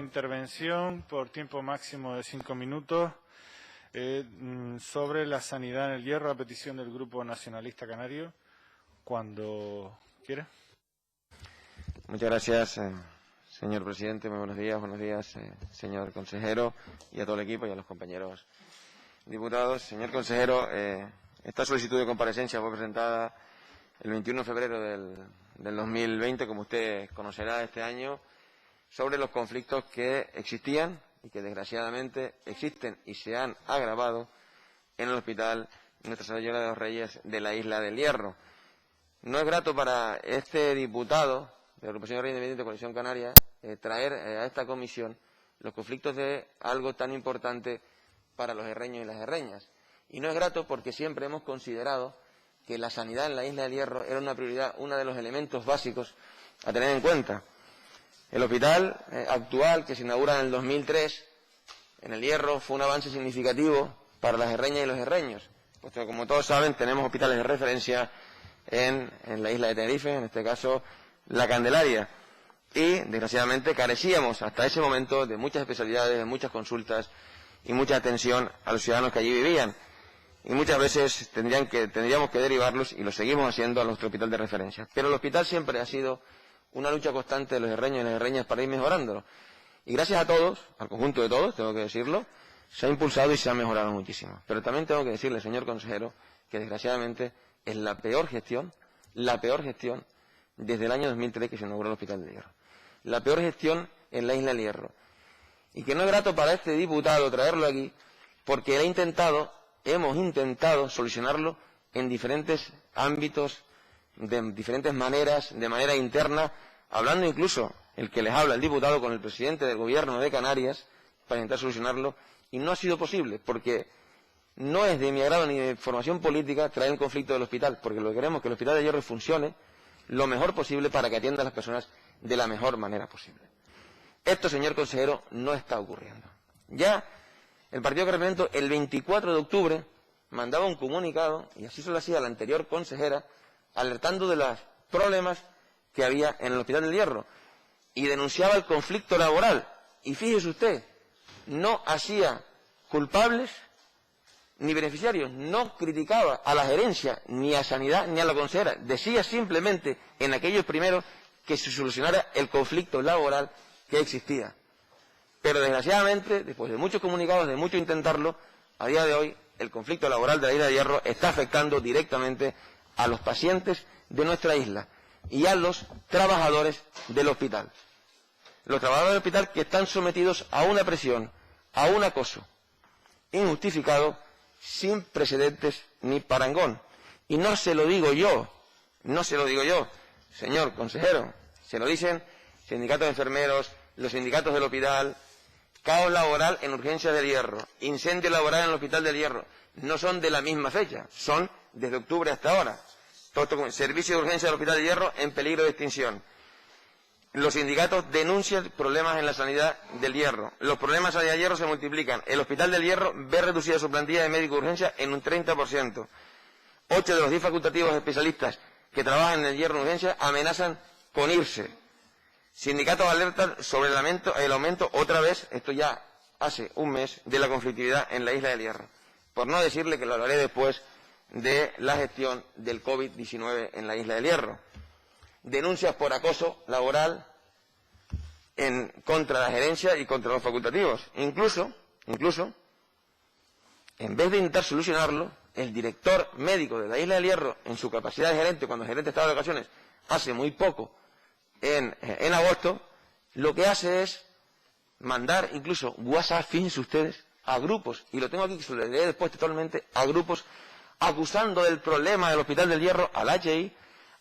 intervención por tiempo máximo de 5 minutos sobre la sanidad en el Hierro, a petición del Grupo Nacionalista Canario. Cuando quiera. Muchas gracias, señor presidente. Muy buenos días, señor consejero, y a todo el equipo y a los compañeros diputados. Señor consejero, esta solicitud de comparecencia fue presentada el 21 de febrero del 2020, como usted conocerá, este año, sobre los conflictos que existían y que desgraciadamente existen y se han agravado en el Hospital Nuestra Señora de los Reyes de la Isla del Hierro. No es grato para este diputado de la Agrupación de Reyes Independiente de Coalición Canaria traer a esta comisión los conflictos de algo tan importante para los herreños y las herreñas. Y no es grato porque siempre hemos considerado que la sanidad en la Isla del Hierro era una prioridad, uno de los elementos básicos a tener en cuenta. El hospital actual, que se inaugura en el 2003, en el Hierro, fue un avance significativo para las herreñas y los herreños. Puesto que, como todos saben, tenemos hospitales de referencia en la isla de Tenerife, en este caso La Candelaria. Y, desgraciadamente, carecíamos hasta ese momento de muchas especialidades, de muchas consultas y mucha atención a los ciudadanos que allí vivían. Y muchas veces tendríamos que derivarlos, y lo seguimos haciendo, a nuestro hospital de referencia. Pero el hospital siempre ha sido una lucha constante de los herreños y las herreñas para ir mejorándolo. Y gracias a todos, al conjunto de todos, tengo que decirlo, se ha impulsado y se ha mejorado muchísimo. Pero también tengo que decirle, señor consejero, que desgraciadamente es la peor gestión desde el año 2003 que se inauguró el Hospital del Hierro. La peor gestión en la Isla del Hierro. Y que no es grato para este diputado traerlo aquí, porque hemos intentado solucionarlo en diferentes ámbitos, de diferentes maneras, de manera interna, hablando incluso, el que les habla, el diputado, con el presidente del Gobierno de Canarias, para intentar solucionarlo, y no ha sido posible, porque no es de mi agrado ni de formación política traer el conflicto del hospital, porque lo que queremos es que el Hospital de Hierro funcione lo mejor posible para que atienda a las personas de la mejor manera posible. Esto, señor consejero, no está ocurriendo. Ya el partido que represento, el 24 de octubre, mandaba un comunicado, y así se lo hacía la anterior consejera, alertando de los problemas que había en el Hospital del Hierro, y denunciaba el conflicto laboral. Y fíjese usted, no hacía culpables ni beneficiarios, no criticaba a la gerencia, ni a Sanidad, ni a la consejera. Decía simplemente en aquellos primeros que se solucionara el conflicto laboral que existía. Pero desgraciadamente, después de muchos comunicados, de mucho intentarlo, a día de hoy el conflicto laboral de la Isla de Hierro está afectando directamente a los pacientes de nuestra isla y a los trabajadores del hospital. Los trabajadores del hospital que están sometidos a una presión, a un acoso injustificado, sin precedentes ni parangón. Y no se lo digo yo, señor consejero, se lo dicen sindicatos de enfermeros, los sindicatos del hospital. Caos laboral en urgencias del Hierro, incendio laboral en el Hospital del Hierro, no son de la misma fecha, son desde octubre hasta ahora. Todo esto, servicio de urgencia del Hospital del Hierro en peligro de extinción. Los sindicatos denuncian problemas en la sanidad del Hierro. Los problemas en la sanidad del Hierro se multiplican. El Hospital del Hierro ve reducida su plantilla de médico de urgencia en un 30%. 8 de los 10 facultativos especialistas que trabajan en el Hierro en urgencia amenazan con irse. Sindicatos alertan sobre el aumento, otra vez, esto ya hace un mes, de la conflictividad en la Isla del Hierro. Por no decirle que lo hablaré después de la gestión del COVID-19 en la Isla del Hierro. Denuncias por acoso laboral contra la gerencia y contra los facultativos. Incluso, en vez de intentar solucionarlo, el director médico de la Isla del Hierro, en su capacidad de gerente, cuando el gerente estaba de vacaciones, hace muy poco, en agosto, lo que hace es mandar incluso WhatsApp, fíjense ustedes, a grupos, y lo tengo aquí que se lo leeré después totalmente, a grupos, acusando del problema del Hospital del Hierro al HI,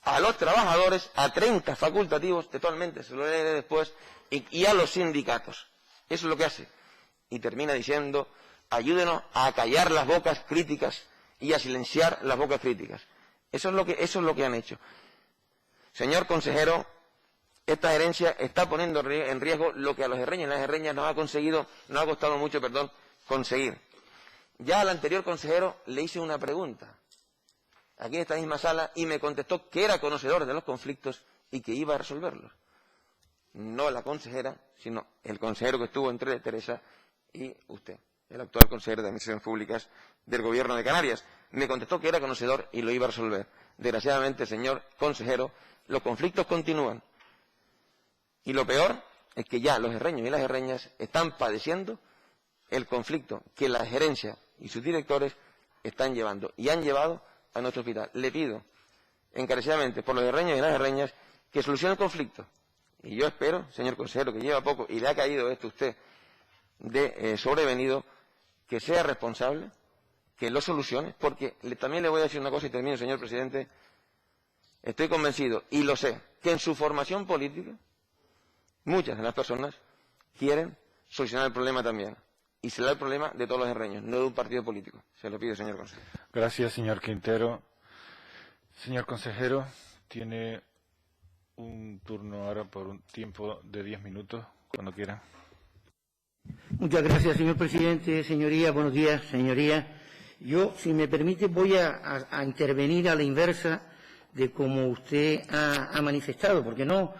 a los trabajadores, a 30 facultativos, totalmente, se lo leeré después, y a los sindicatos. Eso es lo que hace. Y termina diciendo, ayúdenos a callar las bocas críticas y a silenciar las bocas críticas. Eso es lo que han hecho. Señor consejero, esta gerencia está poniendo en riesgo lo que a los herreños y las herreñas nos ha costado mucho conseguir. Ya al anterior consejero le hice una pregunta, aquí en esta misma sala, y me contestó que era conocedor de los conflictos y que iba a resolverlos. no la consejera, sino el consejero que estuvo entre Teresa y usted, el actual consejero de Administraciones Públicas del Gobierno de Canarias. Me contestó que era conocedor y lo iba a resolver. Desgraciadamente, señor consejero, los conflictos continúan. Y lo peor es que ya los herreños y las herreñas están padeciendo el conflicto que la gerencia y sus directores están llevando y han llevado a nuestro hospital. Le pido encarecidamente por los herreños y las herreñas que solucione el conflicto. Y yo espero, señor consejero, que lleva poco y le ha caído esto a usted de sobrevenido, que sea responsable, que lo solucione, porque también le voy a decir una cosa y termino, señor presidente. Estoy convencido, y lo sé, que en su formación política muchas de las personas quieren solucionar el problema también. Y será el problema de todos los herreños, no de un partido político. Se lo pido, señor consejero. Gracias, señor Quintero. Señor consejero, tiene un turno ahora por un tiempo de 10 minutos, cuando quiera. Muchas gracias, señor presidente. Señoría, buenos días, señoría. Yo, si me permite, voy a intervenir a la inversa de como usted ha manifestado, porque no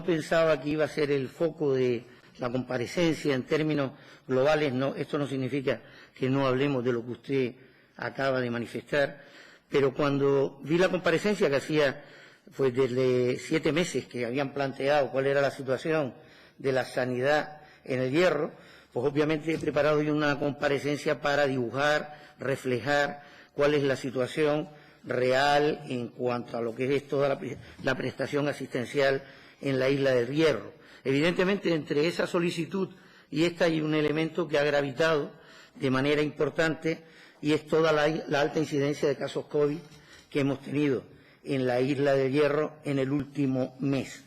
pensaba que iba a ser el foco de la comparecencia en términos globales. No, esto no significa que no hablemos de lo que usted acaba de manifestar, pero cuando vi la comparecencia que hacía, pues desde 7 meses que habían planteado cuál era la situación de la sanidad en el Hierro, pues obviamente he preparado yo una comparecencia para dibujar, reflejar cuál es la situación real en cuanto a lo que es toda la prestación asistencial en la isla del Hierro. Evidentemente, entre esa solicitud y esta hay un elemento que ha gravitado de manera importante, y es toda la alta incidencia de casos COVID que hemos tenido en la isla del Hierro en el último mes.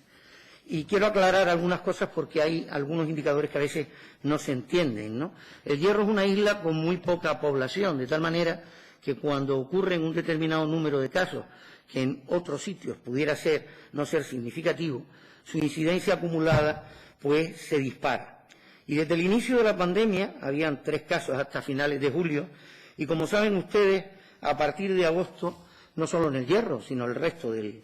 Y quiero aclarar algunas cosas porque hay algunos indicadores que a veces no se entienden, ¿no? El Hierro es una isla con muy poca población, de tal manera que cuando ocurre un determinado número de casos, que en otros sitios pudiera no ser significativo, su incidencia acumulada pues se dispara. Y desde el inicio de la pandemia, habían 3 casos hasta finales de julio, y como saben ustedes, a partir de agosto, no solo en el Hierro, sino el resto del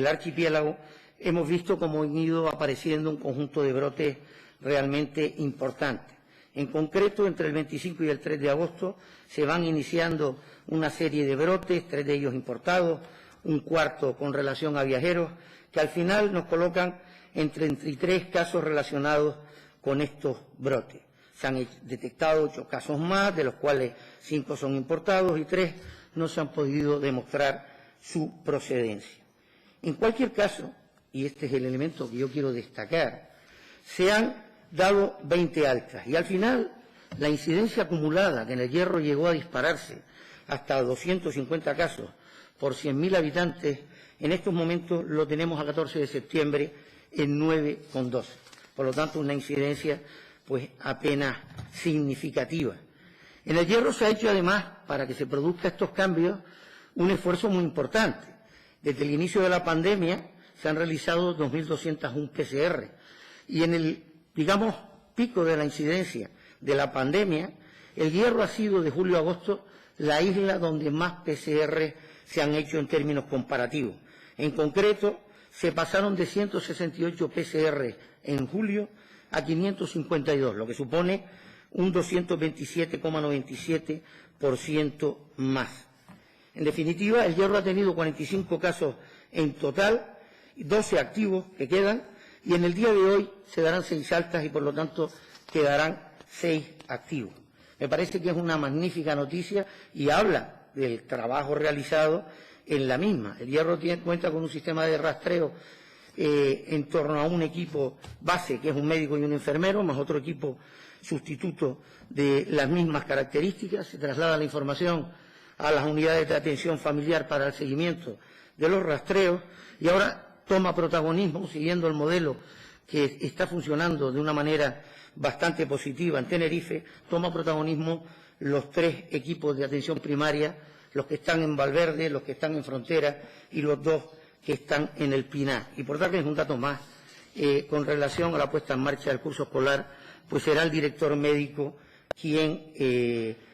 archipiélago, hemos visto cómo han ido apareciendo un conjunto de brotes realmente importantes. En concreto, entre el 25 y el 3 de agosto se van iniciando una serie de brotes, 3 de ellos importados, un cuarto con relación a viajeros, que al final nos colocan en 33 casos relacionados con estos brotes. Se han detectado 8 casos más, de los cuales 5 son importados y 3 no se han podido demostrar su procedencia. En cualquier caso, y este es el elemento que yo quiero destacar, se han dado 20 altas y al final la incidencia acumulada, que en el Hierro llegó a dispararse hasta 250 casos por 100.000 habitantes, en estos momentos lo tenemos a 14 de septiembre en 9,12. Por lo tanto, una incidencia pues apenas significativa. En el Hierro se ha hecho además, para que se produzcan estos cambios, un esfuerzo muy importante. Desde el inicio de la pandemia se han realizado 2.201 PCR y en el, digamos, pico de la incidencia de la pandemia, el Hierro ha sido de julio a agosto la isla donde más PCR se han hecho en términos comparativos. En concreto, se pasaron de 168 PCR en julio a 552, lo que supone un 227,97% más. En definitiva, el Hierro ha tenido 45 casos en total, 12 activos que quedan, y en el día de hoy se darán 6 altas y por lo tanto quedarán 6 activos. Me parece que es una magnífica noticia y habla del trabajo realizado en la misma. El Hierro cuenta con un sistema de rastreo en torno a un equipo base, que es un médico y un enfermero, más otro equipo sustituto de las mismas características. Se traslada la información a las unidades de atención familiar para el seguimiento de los rastreos y ahora toma protagonismo, siguiendo el modelo que está funcionando de una manera bastante positiva en Tenerife, toma protagonismo los 3 equipos de atención primaria, los que están en Valverde, los que están en Frontera y los 2 que están en el Pinar. Y por darles un dato más, con relación a la puesta en marcha del curso escolar, pues será el director médico quien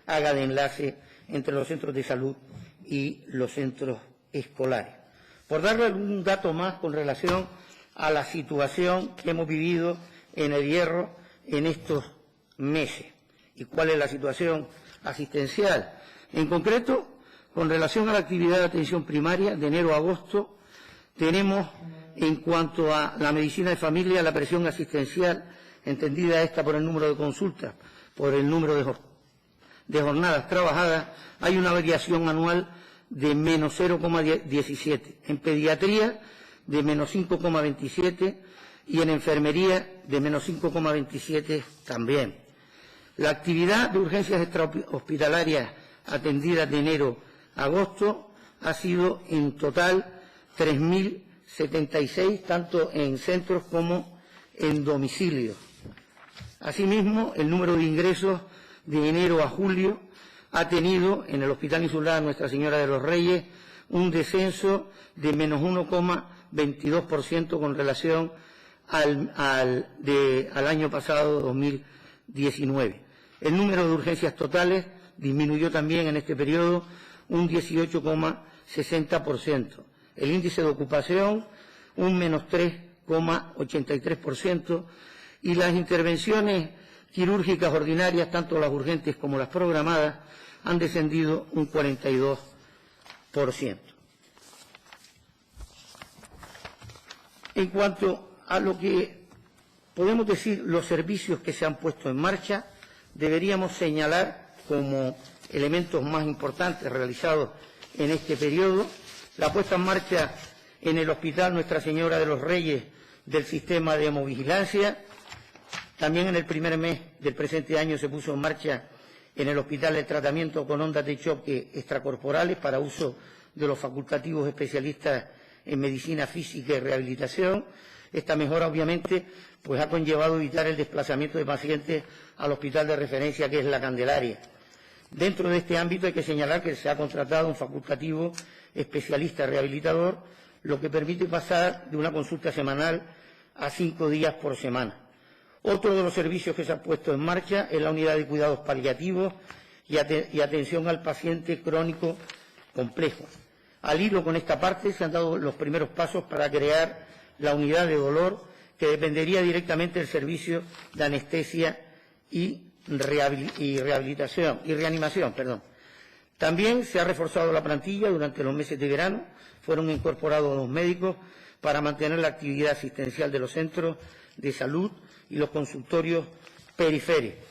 haga de enlace entre los centros de salud y los centros escolares. Por darle algún dato más con relación a la situación que hemos vivido en el Hierro en estos meses. ¿Y cuál es la situación asistencial? En concreto, con relación a la actividad de atención primaria, de enero a agosto, tenemos, en cuanto a la medicina de familia, la presión asistencial, entendida esta por el número de consultas, por el número de jornadas trabajadas, hay una variación anual de menos 0,17. En pediatría, de menos 5,27 y en enfermería, de menos 5,27 también. La actividad de urgencias extrahospitalarias atendidas de enero a agosto ha sido en total 3.076, tanto en centros como en domicilios. Asimismo, el número de ingresos de enero a julio ha tenido en el Hospital Insular Nuestra Señora de los Reyes un descenso de menos 1,22% con relación al año pasado, 2019. El número de urgencias totales disminuyó también en este periodo un 18,60%. El índice de ocupación un menos 3,83%, y las intervenciones quirúrgicas ordinarias, tanto las urgentes como las programadas, han descendido un 42%. En cuanto a lo que podemos decir los servicios que se han puesto en marcha, deberíamos señalar como elementos más importantes realizados en este periodo la puesta en marcha en el Hospital Nuestra Señora de los Reyes del sistema de hemovigilancia. También en el primer mes del presente año se puso en marcha en el Hospital el tratamiento con ondas de choque extracorporales para uso de los facultativos especialistas en medicina física y rehabilitación. Esta mejora, obviamente, pues ha conllevado evitar el desplazamiento de pacientes al hospital de referencia, que es La Candelaria. Dentro de este ámbito hay que señalar que se ha contratado un facultativo especialista rehabilitador, lo que permite pasar de una consulta semanal a 5 días por semana. Otro de los servicios que se ha puesto en marcha es la unidad de cuidados paliativos y atención al paciente crónico complejo. Al hilo con esta parte se han dado los primeros pasos para crear la unidad de dolor, que dependería directamente del servicio de anestesia y reanimación. También se ha reforzado la plantilla durante los meses de verano. Fueron incorporados 2 médicos para mantener la actividad asistencial de los centros de salud y los consultorios periféricos.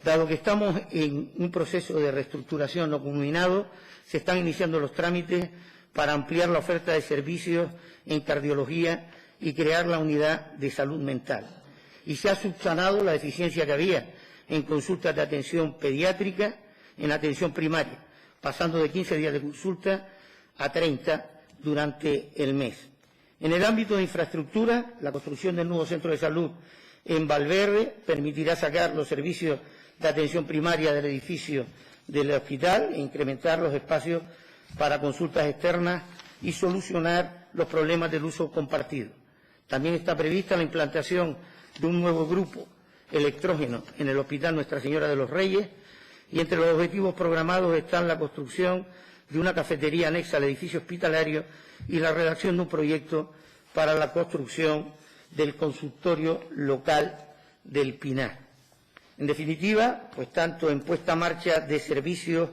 Dado que estamos en un proceso de reestructuración no culminado, se están iniciando los trámites para ampliar la oferta de servicios en cardiología y crear la unidad de salud mental. Y se ha subsanado la deficiencia que había en consultas de atención pediátrica en atención primaria, pasando de 15 días de consulta a 30 durante el mes. En el ámbito de infraestructura, la construcción del nuevo centro de salud en Valverde permitirá sacar los servicios de atención primaria del edificio del hospital e incrementar los espacios para consultas externas y solucionar los problemas del uso compartido. También está prevista la implantación de un nuevo grupo electrógeno en el Hospital Nuestra Señora de los Reyes, y entre los objetivos programados están la construcción de una cafetería anexa al edificio hospitalario y la redacción de un proyecto para la construcción del consultorio local del Pinar. En definitiva, pues tanto en puesta en marcha de servicios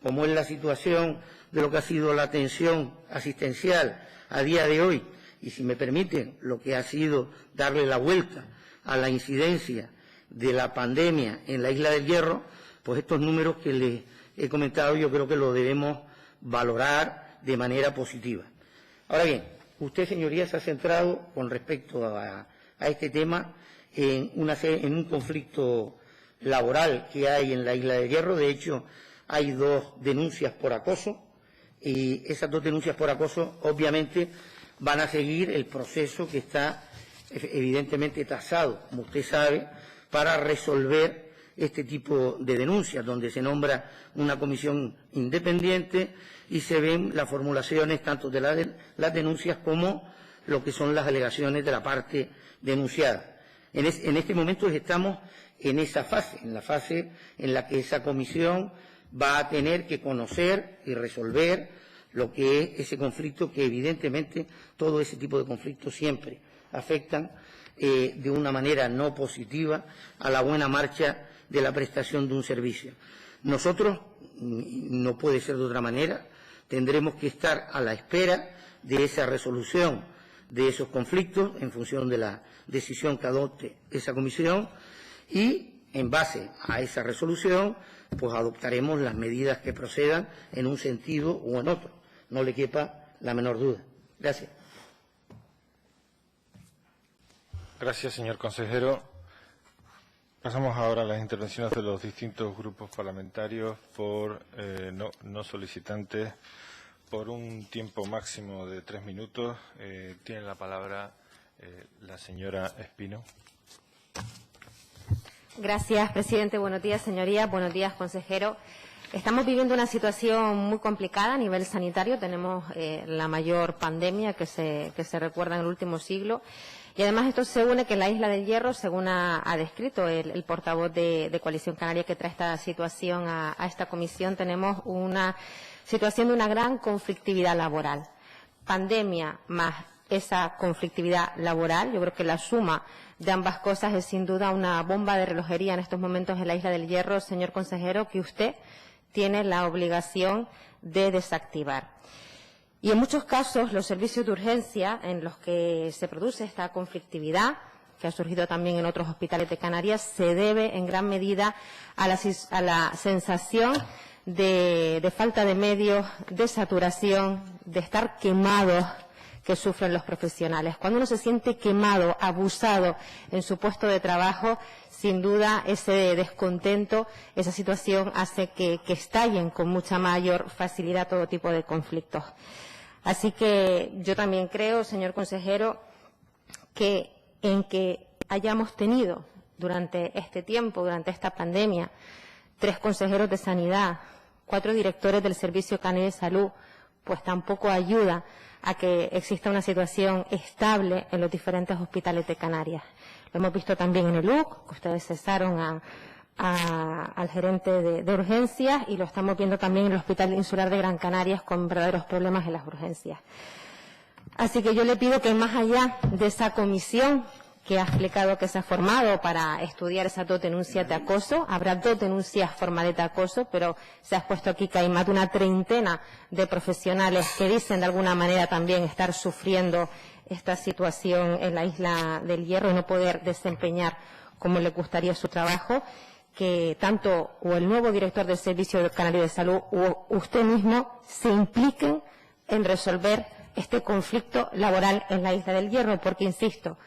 como en la situación de lo que ha sido la atención asistencial a día de hoy, y si me permiten, lo que ha sido darle la vuelta a la incidencia de la pandemia en la Isla del Hierro, pues estos números que les he comentado yo creo que los debemos valorar de manera positiva. Ahora bien, usted, señorías, se ha centrado con respecto a este tema en un conflicto laboral que hay en la Isla del Hierro. De hecho, hay 2 denuncias por acoso, y esas 2 denuncias por acoso obviamente van a seguir el proceso que está evidentemente tasado, como usted sabe, para resolver este tipo de denuncias, donde se nombra una comisión independiente y se ven las formulaciones tanto de las denuncias como lo que son las alegaciones de la parte denunciada. En este momento estamos en esa fase, en la fase en la que esa comisión va a tener que conocer y resolver lo que es ese conflicto, que evidentemente todo ese tipo de conflictos siempre afectan de una manera no positiva a la buena marcha de la prestación de un servicio. Nosotros, no puede ser de otra manera, tendremos que estar a la espera de esa resolución de esos conflictos en función de la decisión que adopte esa comisión y, en base a esa resolución, pues adoptaremos las medidas que procedan en un sentido o en otro. No le quepa la menor duda. Gracias. Gracias, señor consejero. Pasamos ahora a las intervenciones de los distintos grupos parlamentarios por no solicitantes por un tiempo máximo de 3 minutos. Tiene la palabra la señora Espino. Gracias, presidente. Buenos días, señorías. Buenos días, consejero. Estamos viviendo una situación muy complicada a nivel sanitario. Tenemos la mayor pandemia que se recuerda en el último siglo. Y además esto se une que en la Isla del Hierro, según ha descrito el portavoz de Coalición Canaria que trae esta situación a esta comisión, tenemos una situación de una gran conflictividad laboral. Pandemia más esa conflictividad laboral, yo creo que la suma de ambas cosas es sin duda una bomba de relojería en estos momentos en la Isla del Hierro, señor consejero, que usted tiene la obligación de desactivar. Y en muchos casos los servicios de urgencia en los que se produce esta conflictividad, que ha surgido también en otros hospitales de Canarias, se debe en gran medida a la sensación de falta de medios, de saturación, de estar quemados que sufren los profesionales. Cuando uno se siente quemado, abusado en su puesto de trabajo, sin duda ese descontento, esa situación hace que estallen con mucha mayor facilidad todo tipo de conflictos. Así que yo también creo, señor consejero, que hayamos tenido durante este tiempo, durante esta pandemia, 3 consejeros de sanidad, 4 directores del Servicio Canario de Salud, pues tampoco ayuda a que exista una situación estable en los diferentes hospitales de Canarias. Lo hemos visto también en el UC, que ustedes cesaron al gerente de urgencias, y lo estamos viendo también en el Hospital Insular de Gran Canarias con verdaderos problemas en las urgencias. Así que yo le pido que más allá de esa comisión que ha explicado que se ha formado para estudiar esas 2 denuncias de acoso, habrá 2 denuncias formales de acoso, pero se ha expuesto aquí que hay más de una treintena de profesionales que dicen de alguna manera también estar sufriendo esta situación en la Isla del Hierro y no poder desempeñar como les gustaría su trabajo, que tanto o el nuevo director del Servicio Canario de Salud o usted mismo se impliquen en resolver este conflicto laboral en la Isla del Hierro, porque, insisto,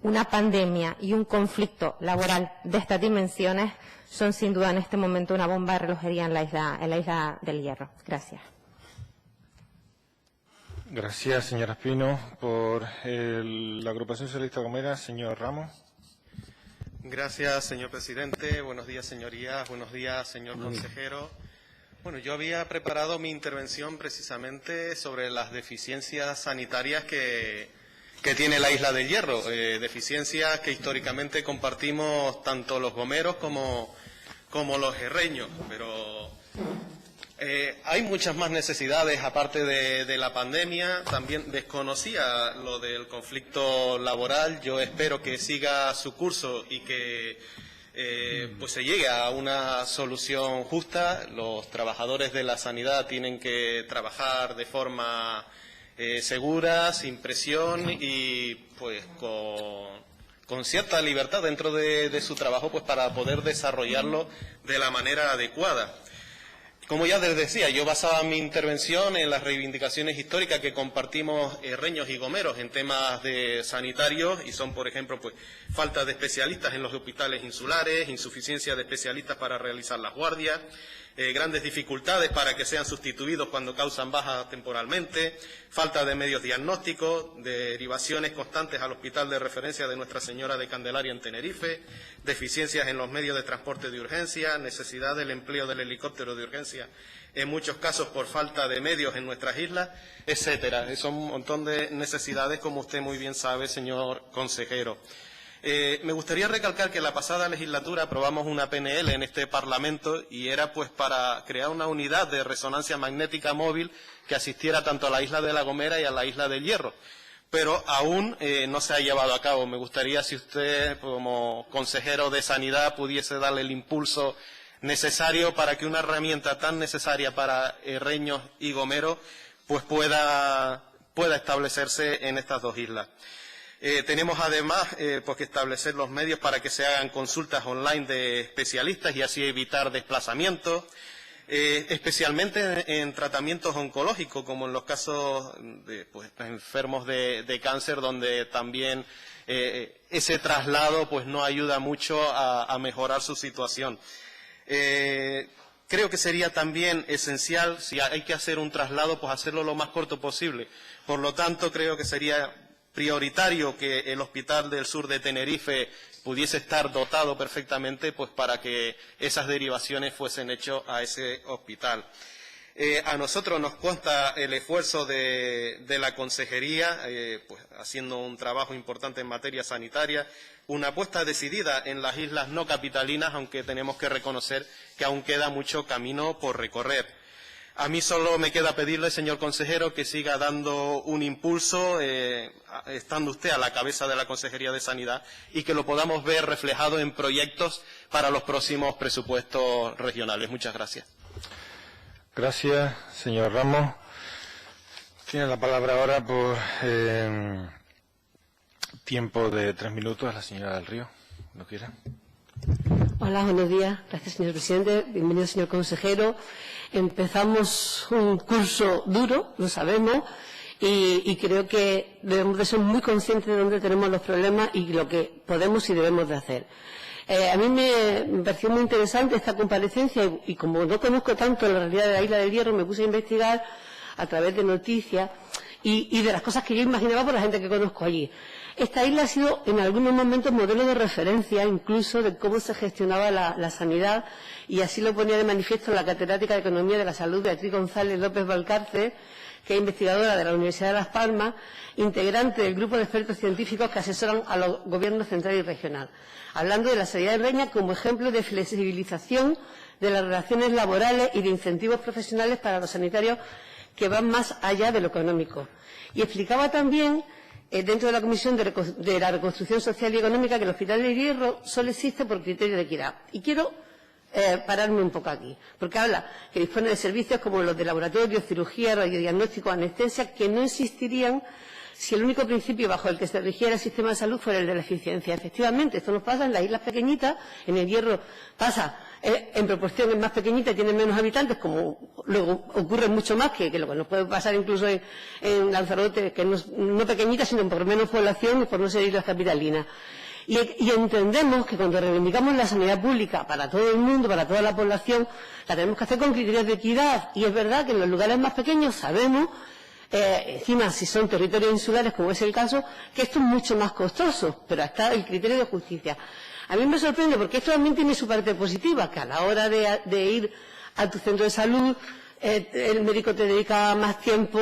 una pandemia y un conflicto laboral de estas dimensiones son sin duda en este momento una bomba de relojería en la Isla del Hierro. Gracias. Gracias, señora Espino. Por la Agrupación Socialista Gomera, señor Ramos. Gracias, señor presidente. Buenos días, señorías. Buenos días, señor consejero. Bueno, yo había preparado mi intervención precisamente sobre las deficiencias sanitarias que tiene la Isla del Hierro, deficiencias que históricamente compartimos tanto los gomeros como los herreños, pero hay muchas más necesidades aparte de la pandemia. También desconocía lo del conflicto laboral. Yo espero que siga su curso y que pues se llegue a una solución justa. Los trabajadores de la sanidad tienen que trabajar de forma segura, sin presión y pues con cierta libertad dentro de su trabajo, pues para poder desarrollarlo de la manera adecuada. Como ya les decía, yo basaba mi intervención en las reivindicaciones históricas que compartimos herreños y gomeros en temas de sanitarios, y son, por ejemplo, pues falta de especialistas en los hospitales insulares, insuficiencia de especialistas para realizar las guardias, grandes dificultades para que sean sustituidos cuando causan baja temporalmente, falta de medios diagnósticos, derivaciones constantes al hospital de referencia de Nuestra Señora de Candelaria en Tenerife, deficiencias en los medios de transporte de urgencia, necesidad del empleo del helicóptero de urgencia, en muchos casos por falta de medios en nuestras islas, etcétera. Son un montón de necesidades, como usted muy bien sabe, señor consejero. Me gustaría recalcar que la pasada legislatura aprobamos una PNL en este Parlamento y era pues para crear una unidad de resonancia magnética móvil que asistiera tanto a la Isla de La Gomera y a la Isla del Hierro. pero aún no se ha llevado a cabo. Me gustaría si usted, como consejero de Sanidad, pudiese darle el impulso necesario para que una herramienta tan necesaria para Herreños y Gomero pues pueda establecerse en estas dos islas. Tenemos además pues que establecer los medios para que se hagan consultas online de especialistas y así evitar desplazamientos, especialmente en tratamientos oncológicos, como en los casos de pues, enfermos de cáncer, donde también ese traslado pues no ayuda mucho a mejorar su situación. Creo que sería también esencial, si hay que hacer un traslado, pues hacerlo lo más corto posible. Por lo tanto, creo que sería prioritario que el Hospital del Sur de Tenerife pudiese estar dotado perfectamente pues para que esas derivaciones fuesen hechas a ese hospital. A nosotros nos consta el esfuerzo de la Consejería, pues haciendo un trabajo importante en materia sanitaria, una apuesta decidida en las islas no capitalinas, aunque tenemos que reconocer que aún queda mucho camino por recorrer. A mí solo me queda pedirle, señor consejero, que siga dando un impulso, estando usted a la cabeza de la Consejería de Sanidad, y que lo podamos ver reflejado en proyectos para los próximos presupuestos regionales. Muchas gracias. Gracias, señor Ramos. Tiene la palabra ahora por tiempo de 3 minutos la señora del Río, ¿no quiere? Hola, buenos días. Gracias, señor presidente. Bienvenido, señor consejero. Empezamos un curso duro, lo sabemos, y creo que debemos de ser muy conscientes de dónde tenemos los problemas y lo que podemos y debemos de hacer. A mí me pareció muy interesante esta comparecencia y como no conozco tanto la realidad de la Isla del Hierro, me puse a investigar a través de noticias y de las cosas que yo imaginaba por la gente que conozco allí. Esta isla ha sido en algunos momentos modelo de referencia incluso de cómo se gestionaba la sanidad, y así lo ponía de manifiesto la catedrática de Economía de la Salud Beatriz González López Valcarce, que es investigadora de la Universidad de Las Palmas, integrante del grupo de expertos científicos que asesoran a los gobiernos central y regional, hablando de la sanidad herreña como ejemplo de flexibilización de las relaciones laborales y de incentivos profesionales para los sanitarios que van más allá de lo económico. Y explicaba también, dentro de la Comisión de la Reconstrucción Social y Económica, que el Hospital del Hierro solo existe por criterio de equidad. Y quiero pararme un poco aquí, porque habla que dispone de servicios como los de laboratorio, cirugía, radiodiagnóstico, anestesia, que no existirían si el único principio bajo el que se rigiera el sistema de salud fuera el de la eficiencia. Efectivamente, esto nos pasa en las islas pequeñitas, en el Hierro pasa en proporción es más pequeñita y tiene menos habitantes, como luego ocurre mucho más que lo que nos puede pasar incluso en Lanzarote, que no es no pequeñita, sino por menos población y por no ser islas capitalinas. Y entendemos que cuando reivindicamos la sanidad pública para todo el mundo, para toda la población, la tenemos que hacer con criterios de equidad. Y es verdad que en los lugares más pequeños sabemos, encima si son territorios insulares, como es el caso, que esto es mucho más costoso, pero está el criterio de justicia. A mí me sorprende porque esto también tiene su parte positiva, que a la hora de ir a tu centro de salud, el médico te dedica más tiempo,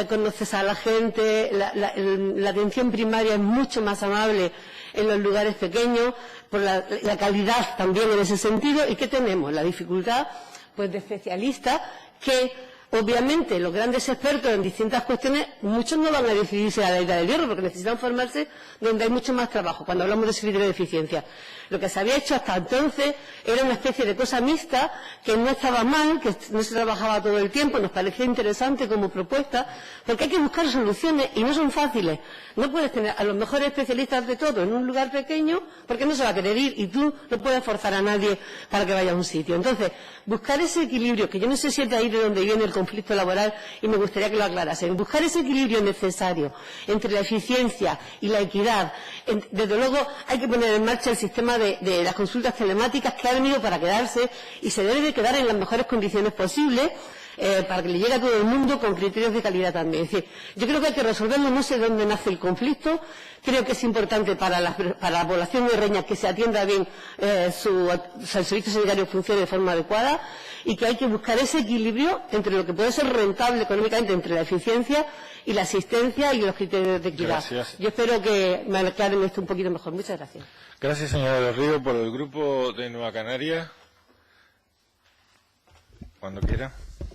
conoces a la gente, la atención primaria es mucho más amable en los lugares pequeños, por la calidad también en ese sentido. ¿Y qué tenemos? La dificultad pues de especialistas que, obviamente, los grandes expertos en distintas cuestiones, muchos no van a decidirse a la Isla del Hierro porque necesitan formarse donde hay mucho más trabajo, cuando hablamos de ese criterio de eficiencia. Lo que se había hecho hasta entonces era una especie de cosa mixta, que no estaba mal, que no se trabajaba todo el tiempo, nos parecía interesante como propuesta, porque hay que buscar soluciones y no son fáciles. No puedes tener a los mejores especialistas de todo en un lugar pequeño porque no se va a querer ir y tú no puedes forzar a nadie para que vaya a un sitio. Entonces, buscar ese equilibrio, que yo no sé si es de ahí de donde viene el conflicto laboral y me gustaría que lo aclarasen, buscar ese equilibrio necesario entre la eficiencia y la equidad. Desde luego hay que poner en marcha el sistema de las consultas telemáticas, que ha venido para quedarse y se debe de quedar en las mejores condiciones posibles para que le llegue a todo el mundo con criterios de calidad también. Es decir, yo creo que hay que resolverlo, no sé dónde nace el conflicto, creo que es importante para la población herreña que se atienda bien, el servicio sanitario funcione de forma adecuada, y que hay que buscar ese equilibrio entre lo que puede ser rentable económicamente, entre la eficiencia y la asistencia y los criterios de equidad. Gracias. Yo espero que me aclaren esto un poquito mejor. Muchas gracias. Gracias, señora del Río. Por el grupo de Nueva Canaria, cuando quiera.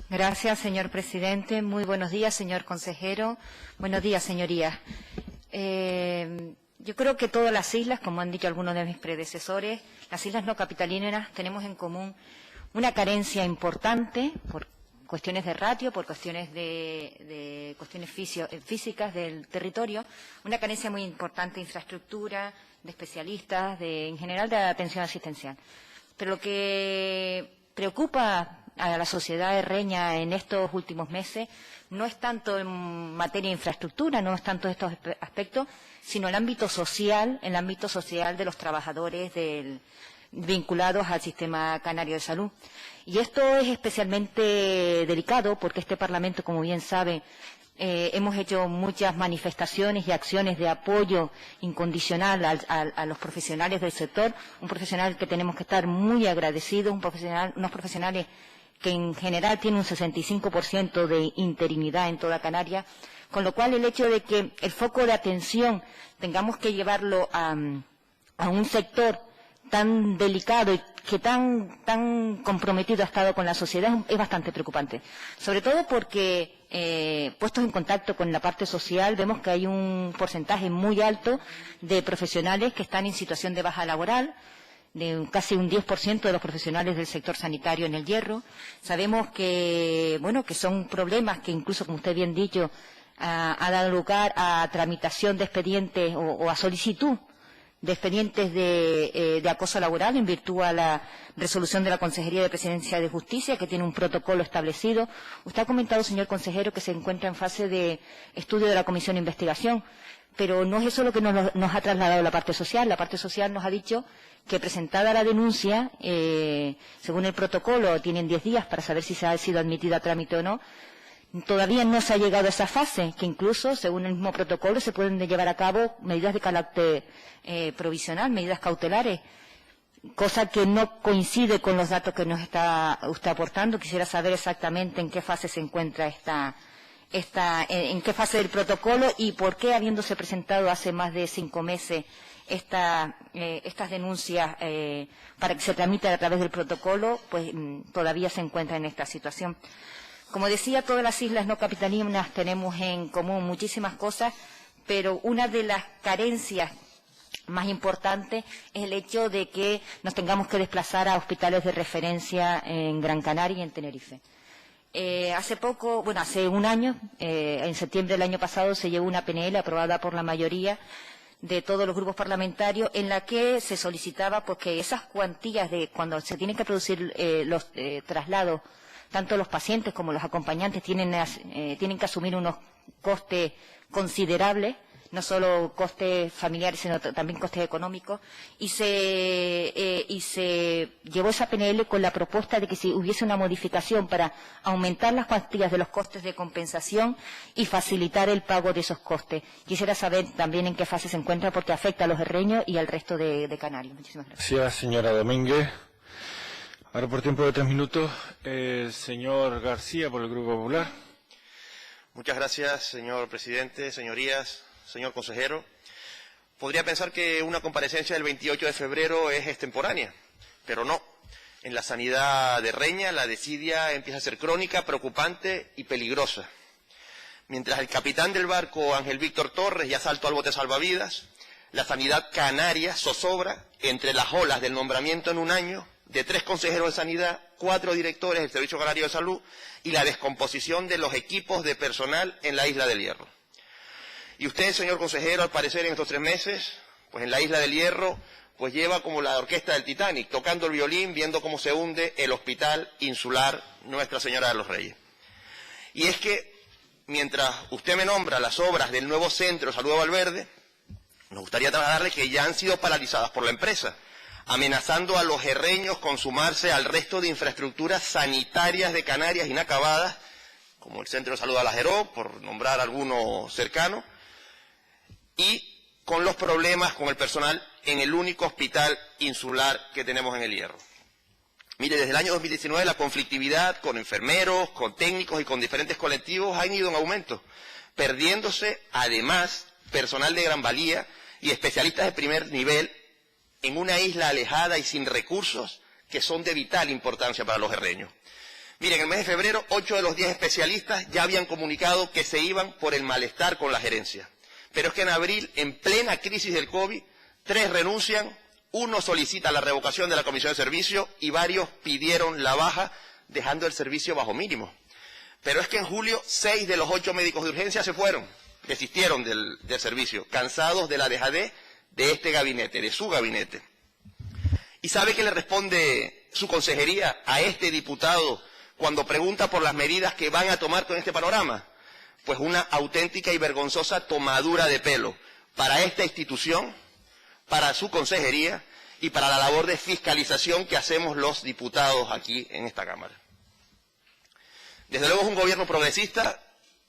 Gracias, señor presidente. Muy buenos días, señor consejero. Buenos días, señorías. Yo creo que todas las islas, como han dicho algunos de mis predecesores, las islas no capitalinas tenemos en común una carencia importante por cuestiones de ratio, por cuestiones de cuestiones físicas del territorio, una carencia muy importante de infraestructura, de especialistas, en general de atención asistencial. Pero lo que preocupa a la sociedad herreña en estos últimos meses no es tanto en materia de infraestructura, no es tanto estos aspectos, sino el ámbito social de los trabajadores vinculados al sistema canario de salud. Y esto es especialmente delicado porque este Parlamento, como bien sabe, hemos hecho muchas manifestaciones y acciones de apoyo incondicional a los profesionales del sector, un profesional que tenemos que estar muy agradecidos, unos profesionales que en general tienen un 65% de interinidad en toda Canarias, con lo cual el hecho de que el foco de atención tengamos que llevarlo a un sector tan delicado y que tan comprometido ha estado con la sociedad es bastante preocupante. Sobre todo porque, puestos en contacto con la parte social, vemos que hay un porcentaje muy alto de profesionales que están en situación de baja laboral, de casi un 10% de los profesionales del sector sanitario en El Hierro. Sabemos que, que son problemas que incluso, como usted bien dicho, ha dado lugar a tramitación de expedientes o a solicitud de expedientes de acoso laboral en virtud a la resolución de la Consejería de Presidencia de Justicia, que tiene un protocolo establecido. Usted ha comentado, señor consejero, que se encuentra en fase de estudio de la Comisión de Investigación, pero no es eso lo que nos ha trasladado la parte social. La parte social nos ha dicho que presentada la denuncia, según el protocolo, tienen 10 días para saber si se ha sido admitida a trámite o no. Todavía no se ha llegado a esa fase, que incluso, según el mismo protocolo, se pueden llevar a cabo medidas de carácter provisional, medidas cautelares, cosa que no coincide con los datos que nos está usted aportando. Quisiera saber exactamente en qué fase se encuentra en qué fase del protocolo y por qué, habiéndose presentado hace más de 5 meses estas denuncias para que se tramiten a través del protocolo, pues todavía se encuentra en esta situación. Como decía, todas las islas no capitalinas tenemos en común muchísimas cosas, pero una de las carencias más importantes es el hecho de que nos tengamos que desplazar a hospitales de referencia en Gran Canaria y en Tenerife. Hace un año, en septiembre del año pasado, se llevó una PNL aprobada por la mayoría de todos los grupos parlamentarios en la que se solicitaba pues, que esas cuantías de cuando se tienen que producir los traslados, tanto los pacientes como los acompañantes tienen que asumir unos costes considerables, no solo costes familiares, sino también costes económicos, y se llevó esa PNL con la propuesta de que si hubiese una modificación para aumentar las cuantías de los costes de compensación y facilitar el pago de esos costes. Quisiera saber también en qué fase se encuentra, porque afecta a los herreños y al resto de Canarias. Muchísimas gracias. Gracias, señora Domínguez. Ahora, por tiempo de 3 minutos, el señor García, por el Grupo Popular. Muchas gracias, señor presidente, señorías, señor consejero. Podría pensar que una comparecencia del 28 de febrero es extemporánea, pero no. En la sanidad de Reña, la desidia empieza a ser crónica, preocupante y peligrosa. Mientras el capitán del barco, Ángel Víctor Torres, ya saltó al bote salvavidas, la sanidad canaria zozobra entre las olas del nombramiento en un año de 3 consejeros de sanidad, 4 directores del Servicio Canario de Salud y la descomposición de los equipos de personal en la Isla del Hierro. Y usted, señor consejero, al parecer en estos 3 meses, pues en la Isla del Hierro, pues lleva como la orquesta del Titanic, tocando el violín, viendo cómo se hunde el Hospital Insular Nuestra Señora de los Reyes. Y es que, mientras usted me nombra las obras del nuevo Centro de Salud de Valverde, nos gustaría trasladarle que ya han sido paralizadas por la empresa, amenazando a los herreños con sumarse al resto de infraestructuras sanitarias de Canarias inacabadas, como el Centro de Salud de Alajeró, por nombrar alguno cercano, y con los problemas con el personal en el único hospital insular que tenemos en El Hierro. Mire, desde el año 2019 la conflictividad con enfermeros, con técnicos y con diferentes colectivos ha ido en aumento, perdiéndose además personal de gran valía y especialistas de primer nivel en una isla alejada y sin recursos que son de vital importancia para los herreños. Miren, en el mes de febrero, 8 de los 10 especialistas ya habían comunicado que se iban por el malestar con la gerencia. Pero es que en abril, en plena crisis del COVID, 3 renuncian, 1 solicita la revocación de la comisión de servicio y varios pidieron la baja, dejando el servicio bajo mínimo. Pero es que en julio, 6 de los 8 médicos de urgencia se fueron, desistieron del servicio, cansados de la dejadez de este gabinete, de su gabinete. ¿Y sabe qué le responde su consejería a este diputado cuando pregunta por las medidas que van a tomar con este panorama? Pues una auténtica y vergonzosa tomadura de pelo para esta institución, para su consejería y para la labor de fiscalización que hacemos los diputados aquí en esta Cámara. Desde luego es un gobierno progresista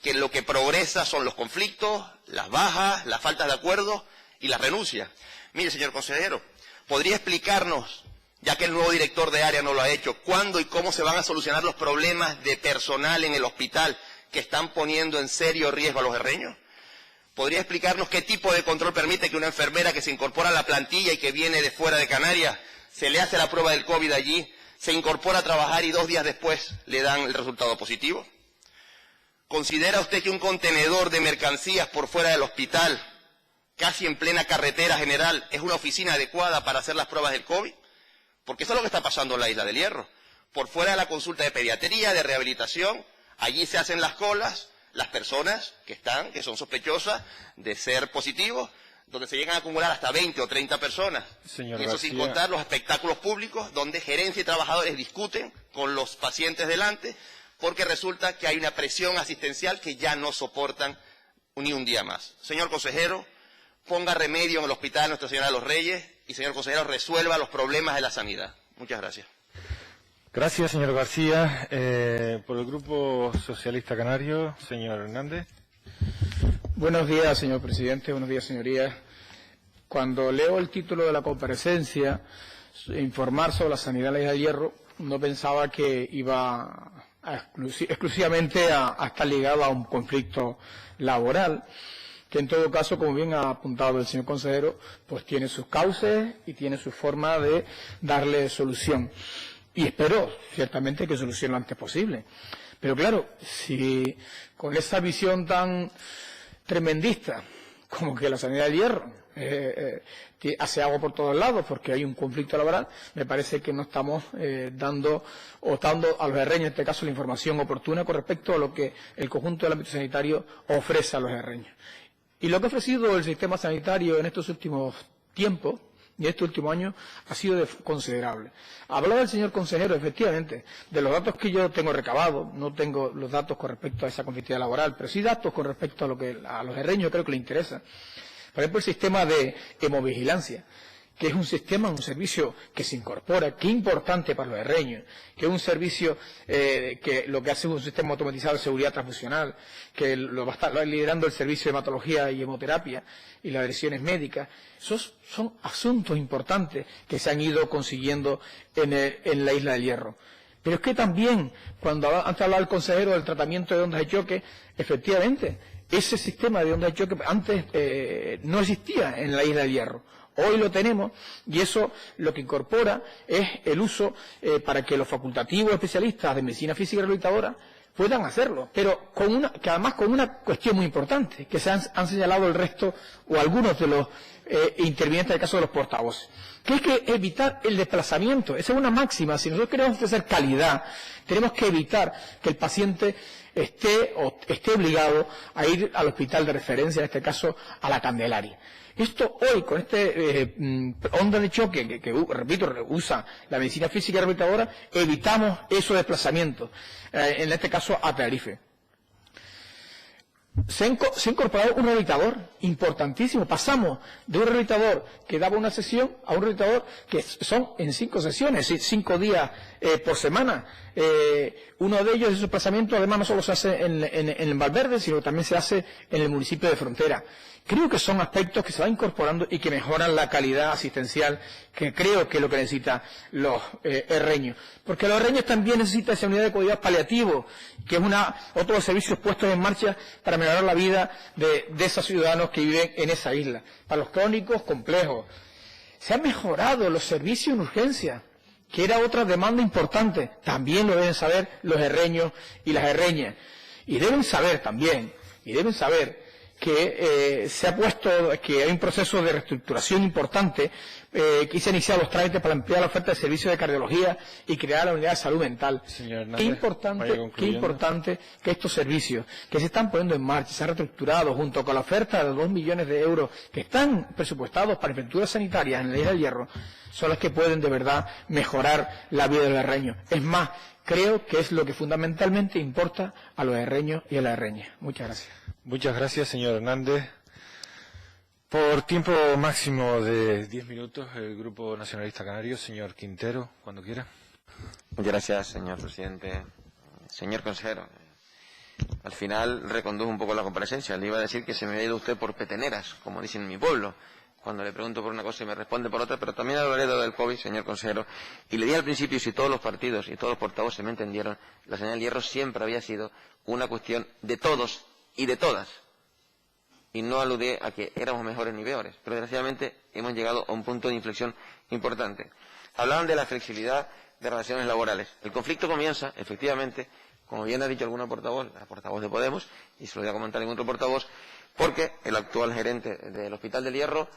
que lo que progresa son los conflictos, las bajas, las faltas de acuerdo y las renuncias. Mire, señor consejero, ¿podría explicarnos, ya que el nuevo director de área no lo ha hecho, cuándo y cómo se van a solucionar los problemas de personal en el hospital que están poniendo en serio riesgo a los herreños? ¿Podría explicarnos qué tipo de control permite que una enfermera que se incorpora a la plantilla y que viene de fuera de Canarias, se le hace la prueba del COVID allí, se incorpora a trabajar y 2 días después le dan el resultado positivo? ¿Considera usted que un contenedor de mercancías por fuera del hospital, casi en plena carretera general, es una oficina adecuada para hacer las pruebas del COVID? Porque eso es lo que está pasando en la Isla del Hierro. Por fuera de la consulta de pediatría, de rehabilitación, allí se hacen las colas, las personas que son sospechosas de ser positivos, donde se llegan a acumular hasta 20 o 30 personas. Señor y eso García, sin contar los espectáculos públicos, donde gerencia y trabajadores discuten con los pacientes delante, porque resulta que hay una presión asistencial que ya no soportan ni un día más. Señor consejero, ponga remedio en el Hospital Nuestra Señora de los Reyes y, señor consejero, resuelva los problemas de la sanidad. Muchas gracias. Gracias, señor García. Por el Grupo Socialista Canario, señor Hernández. Buenos días, señor presidente. Buenos días, señorías. Cuando leo el título de la comparecencia, informar sobre la sanidad de la Isla del Hierro, no pensaba que iba exclusivamente a estar ligado a un conflicto laboral, que en todo caso, como bien ha apuntado el señor consejero, pues tiene sus cauces y tiene su forma de darle solución. Y espero, ciertamente, que solucione lo antes posible. Pero claro, si con esa visión tan tremendista como que la sanidad del hierro hace agua por todos lados porque hay un conflicto laboral, me parece que no estamos dando a los herreños, en este caso, la información oportuna con respecto a lo que el conjunto del ámbito sanitario ofrece a los herreños. Y lo que ha ofrecido el sistema sanitario en estos últimos tiempos y este último año ha sido considerable. Hablaba el señor consejero, efectivamente, de los datos que yo tengo recabados. No tengo los datos con respecto a esa conflictividad laboral, pero sí datos con respecto a lo que a los herreños creo que les interesa. Por ejemplo, el sistema de hemovigilancia, que es un sistema, un servicio que se incorpora, que es importante para los herreños, que es un servicio que lo que hace es un sistema automatizado de seguridad transfusional, que lo va a estar liderando el servicio de hematología y hemoterapia y las lesiones médicas. Esos son asuntos importantes que se han ido consiguiendo en la Isla del Hierro. Pero es que también, cuando antes hablaba el consejero del tratamiento de ondas de choque, efectivamente, ese sistema de ondas de choque antes no existía en la Isla del Hierro. Hoy lo tenemos y eso lo que incorpora es el uso para que los facultativos especialistas de medicina física y rehabilitadora puedan hacerlo, pero que además con una cuestión muy importante, que se han señalado el resto o algunos de los intervinientes del caso de los portavoces, que es que evitar el desplazamiento. Esa es una máxima. Si nosotros queremos ofrecer calidad, tenemos que evitar que el paciente esté obligado a ir al hospital de referencia, en este caso a la Candelaria. Esto hoy, con onda de choque que repito, usa la medicina física y rehabilitadora, evitamos esos desplazamientos, en este caso a Tenerife. Se ha incorporado un rehabilitador importantísimo. Pasamos de un rehabilitador que daba una sesión a un rehabilitador que son en 5 sesiones, 5 días por semana. Uno de ellos, ese desplazamiento, además no solo se hace en Valverde, sino que también se hace en el municipio de Frontera. Creo que son aspectos que se van incorporando y que mejoran la calidad asistencial, que creo que es lo que necesitan los herreños. Porque los herreños también necesitan esa unidad de cuidados paliativos, que es otro de los servicios puestos en marcha para mejorar la vida de esos ciudadanos que viven en esa isla. Para los crónicos complejos. Se han mejorado los servicios en urgencia. que era otra demanda importante. También lo deben saber los herreños y las herreñas. Y deben saber también, que se ha puesto, que hay un proceso de reestructuración importante, que se han iniciado los trámites para ampliar la oferta de servicios de cardiología y crear la unidad de salud mental. Qué importante que estos servicios que se están poniendo en marcha, se han reestructurado junto con la oferta de 2 millones de euros que están presupuestados para infraestructuras sanitarias en la Isla del Hierro, son las que pueden de verdad mejorar la vida del herreño. Es más, creo que es lo que fundamentalmente importa a los herreños y a las herreñas. Muchas gracias. Muchas gracias, señor Hernández. Por tiempo máximo de 10 minutos, el Grupo Nacionalista Canario, señor Quintero, cuando quiera. Muchas gracias, señor presidente. Señor consejero, al final recondujo un poco la comparecencia. Le iba a decir que se me ha ido usted por peteneras, como dicen en mi pueblo, cuando le pregunto por una cosa y me responde por otra, pero también hablaré de lo del COVID, señor consejero. Y le dije al principio, si todos los partidos y todos los portavoces me entendieron, la señal del hierro siempre había sido una cuestión de todos y de todas. Y no aludí a que éramos mejores ni peores, pero desgraciadamente hemos llegado a un punto de inflexión importante. Hablaban de la flexibilidad de relaciones laborales. El conflicto comienza, efectivamente, como bien ha dicho alguna portavoz, la portavoz de Podemos, y se lo voy a comentar en otro portavoz, porque el actual gerente del Hospital del Hierro,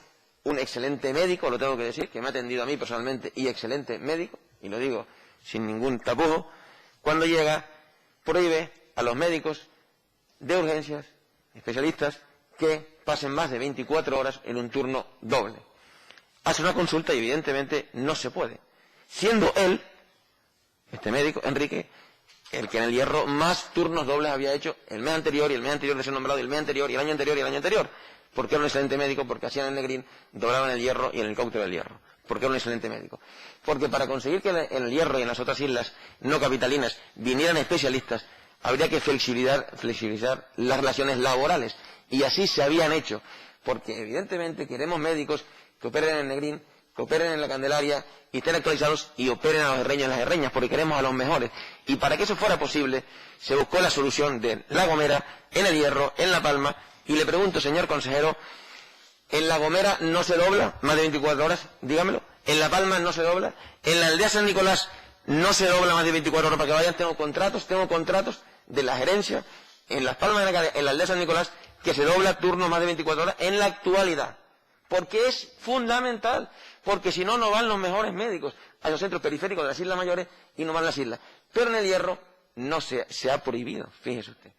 un excelente médico, lo tengo que decir, que me ha atendido a mí personalmente, y excelente médico, y lo digo sin ningún tapujo, cuando llega, prohíbe a los médicos de urgencias, especialistas, que pasen más de 24 horas en un turno doble. Hace una consulta y evidentemente no se puede. Siendo él, este médico, Enrique, el que en el Hierro más turnos dobles había hecho el mes anterior y el mes anterior de ser nombrado y el mes anterior y el año anterior y el año anterior. Porque era un excelente médico, porque hacían el Negrín, doblaban el Hierro y en el helicóptero del Hierro. Porque era un excelente médico. Porque para conseguir que en el Hierro y en las otras islas no capitalinas vinieran especialistas, habría que flexibilizar las relaciones laborales. Y así se habían hecho. Porque evidentemente queremos médicos que operen en el Negrín, que operen en la Candelaria y estén actualizados y operen a los herreños y las herreñas, porque queremos a los mejores. Y para que eso fuera posible, se buscó la solución de La Gomera, en el Hierro, en La Palma. Y le pregunto, señor consejero, ¿en La Gomera no se dobla más de 24 horas? Dígamelo. ¿En La Palma no se dobla? ¿En la aldea San Nicolás no se dobla más de 24 horas para que vayan? Tengo contratos de la gerencia en Las Palmas, en la aldea San Nicolás, que se dobla turnos más de 24 horas en la actualidad. Porque es fundamental, porque si no, no van los mejores médicos a los centros periféricos de las Islas Mayores y no van las islas. Pero en el Hierro no se ha prohibido, fíjese usted.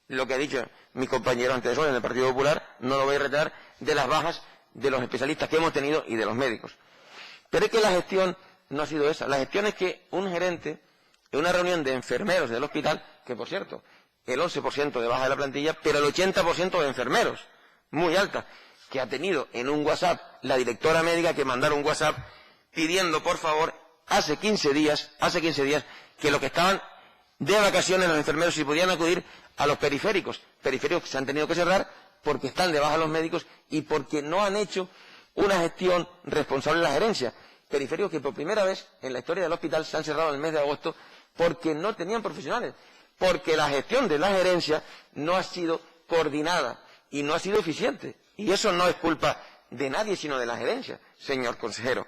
Lo que ha dicho mi compañero antes de eso en el Partido Popular, no lo voy a retar, de las bajas de los especialistas que hemos tenido y de los médicos. Pero es que la gestión no ha sido esa. La gestión es que un gerente, en una reunión de enfermeros del hospital, que por cierto, el 11% de baja de la plantilla, pero el 80% de enfermeros, muy alta, que ha tenido en un WhatsApp la directora médica que mandara un WhatsApp pidiendo, por favor, hace 15 días, que los que estaban de vacaciones los enfermeros si podían acudir a los periféricos que se han tenido que cerrar porque están de baja los médicos y porque no han hecho una gestión responsable en la gerencia. Periféricos que por primera vez en la historia del hospital se han cerrado en el mes de agosto porque no tenían profesionales, porque la gestión de la gerencia no ha sido coordinada y no ha sido eficiente. Y eso no es culpa de nadie, sino de la gerencia, señor consejero.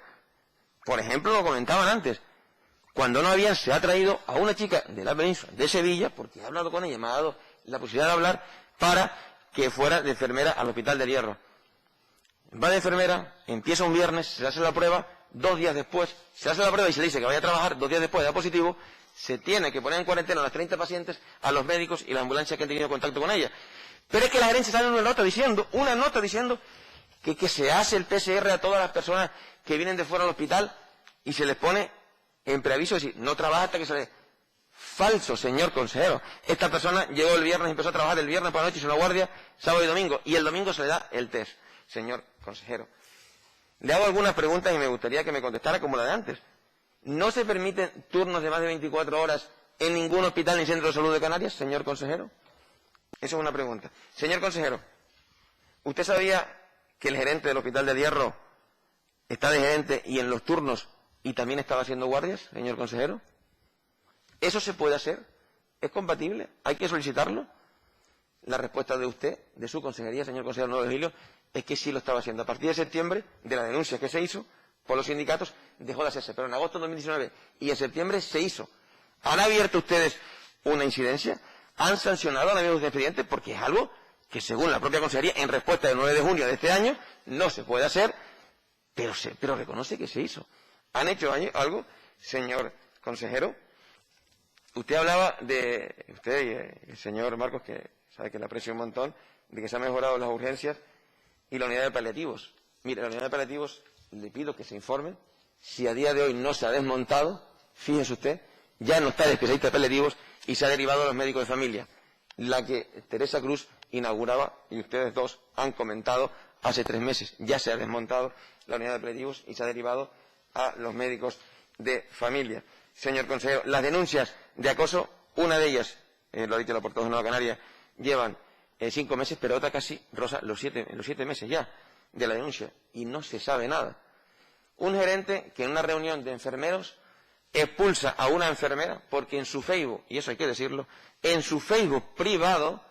Por ejemplo, lo comentaban antes, cuando no habían, se ha traído a una chica de la península, de Sevilla, porque he hablado con ella, me ha dado la posibilidad de hablar, para que fuera de enfermera al Hospital del Hierro. Va de enfermera, empieza un viernes, se hace la prueba, 2 días después, se hace la prueba y se le dice que vaya a trabajar, 2 días después da positivo, se tiene que poner en cuarentena a las 30 pacientes, a los médicos y las ambulancias que han tenido contacto con ella. Pero es que la gerencia sale una nota diciendo que se hace el PCR a todas las personas que vienen de fuera del hospital y se les pone en preaviso, es decir, no trabaja hasta que se le... Falso, señor consejero. Esta persona llegó el viernes, empezó a trabajar el viernes por la noche, hizo una guardia, sábado y domingo, y el domingo se le da el test, señor consejero. Le hago algunas preguntas y me gustaría que me contestara como la de antes. ¿No se permiten turnos de más de 24 horas en ningún hospital ni centro de salud de Canarias, señor consejero? Esa es una pregunta. Señor consejero, ¿usted sabía que el gerente del Hospital del Hierro está de gerente y en los turnos y también estaba haciendo guardias, señor consejero? ¿Eso se puede hacer? ¿Es compatible? ¿Hay que solicitarlo? La respuesta de usted, de su consejería, señor consejero Nuevo Virgilio, es que sí lo estaba haciendo. A partir de septiembre, de la denuncia que se hizo, por los sindicatos, dejó de hacerse. Pero en agosto de 2019 y en septiembre se hizo. ¿Han abierto ustedes una incidencia? ¿Han sancionado a la misma expediente? Porque es algo que, según la propia Consejería, en respuesta del 9 de junio de este año, no se puede hacer, pero reconoce que se hizo. ¿Han hecho algo, señor consejero? Usted hablaba usted y el señor Marcos, que sabe que le aprecio un montón, de que se han mejorado las urgencias y la unidad de paliativos. Mire, la unidad de paliativos, le pido que se informe si a día de hoy no se ha desmontado, fíjese usted, ya no está el especialista de paliativos y se ha derivado a los médicos de familia, la que Teresa Cruz inauguraba y ustedes dos han comentado hace 3 meses. Ya se ha desmontado la unidad de paliativos y se ha derivado a los médicos de familia. Señor consejero, las denuncias de acoso, una de ellas, lo ha dicho la portavoz de Nueva Canaria, llevan 5 meses, pero otra casi roza los 7 meses ya de la denuncia y no se sabe nada. Un gerente que en una reunión de enfermeros expulsa a una enfermera porque en su Facebook, y eso hay que decirlo, en su Facebook privado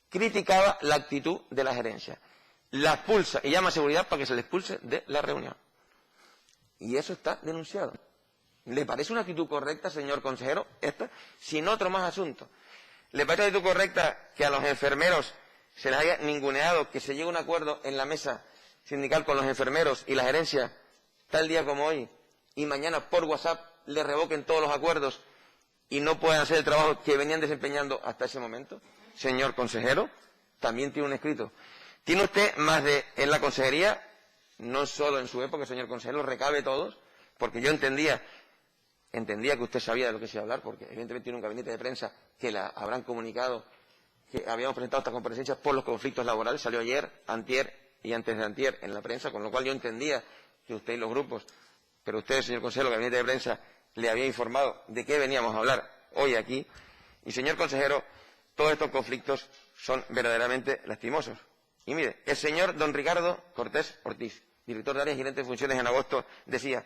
criticaba la actitud de la gerencia. La expulsa y llama a seguridad para que se le expulse de la reunión. Y eso está denunciado. ¿Le parece una actitud correcta, señor consejero, esta? Sin otro más asunto. ¿Le parece una actitud correcta que a los enfermeros se les haya ninguneado, que se llegue a un acuerdo en la mesa sindical con los enfermeros y la gerencia tal día como hoy, y mañana por WhatsApp le revoquen todos los acuerdos y no puedan hacer el trabajo que venían desempeñando hasta ese momento? Señor consejero, también tiene un escrito. ¿Tiene usted más en la consejería, no solo en su época, señor consejero, recabe todos? Porque yo entendía que usted sabía de lo que se iba a hablar, porque evidentemente tiene un gabinete de prensa que la habrán comunicado que habíamos presentado estas comparecencias por los conflictos laborales. Salió ayer, antier y antes de antier en la prensa, con lo cual yo entendía que usted y los grupos, pero usted, señor consejero, el gabinete de prensa, le había informado de qué veníamos a hablar hoy aquí. Y, señor consejero, todos estos conflictos son verdaderamente lastimosos. Y mire, el señor don Ricardo Cortés Ortiz, director de áreas y gerente de funciones en agosto, decía,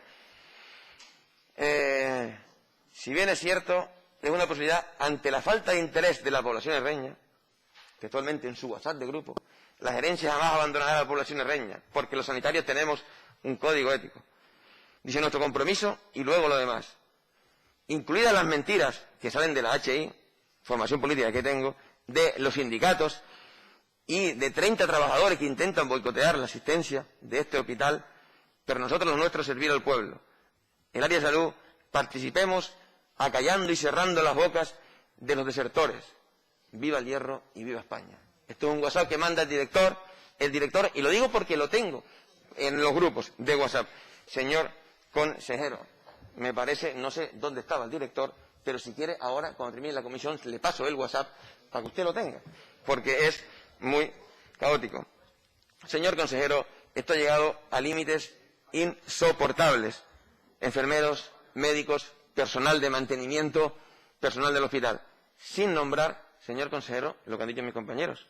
si bien es cierto, es una posibilidad ante la falta de interés de la población herreña, que actualmente en su WhatsApp de grupo, la gerencia jamás abandonará a la población herreña, porque los sanitarios tenemos un código ético. Dice nuestro compromiso y luego lo demás. Incluidas las mentiras que salen de la HI, formación política que tengo, de los sindicatos y de 30 trabajadores que intentan boicotear la asistencia de este hospital, pero nosotros lo nuestro es servir al pueblo. El área de salud participemos acallando y cerrando las bocas de los desertores. Viva el hierro y viva España. Esto es un WhatsApp que manda el director, y lo digo porque lo tengo en los grupos de WhatsApp. Señor consejero, me parece, no sé dónde estaba el director, pero si quiere ahora, cuando termine la comisión, le paso el WhatsApp para que usted lo tenga, porque es muy caótico. Señor consejero, esto ha llegado a límites insoportables. Enfermeros, médicos, personal de mantenimiento, personal del hospital, sin nombrar, señor consejero, lo que han dicho mis compañeros,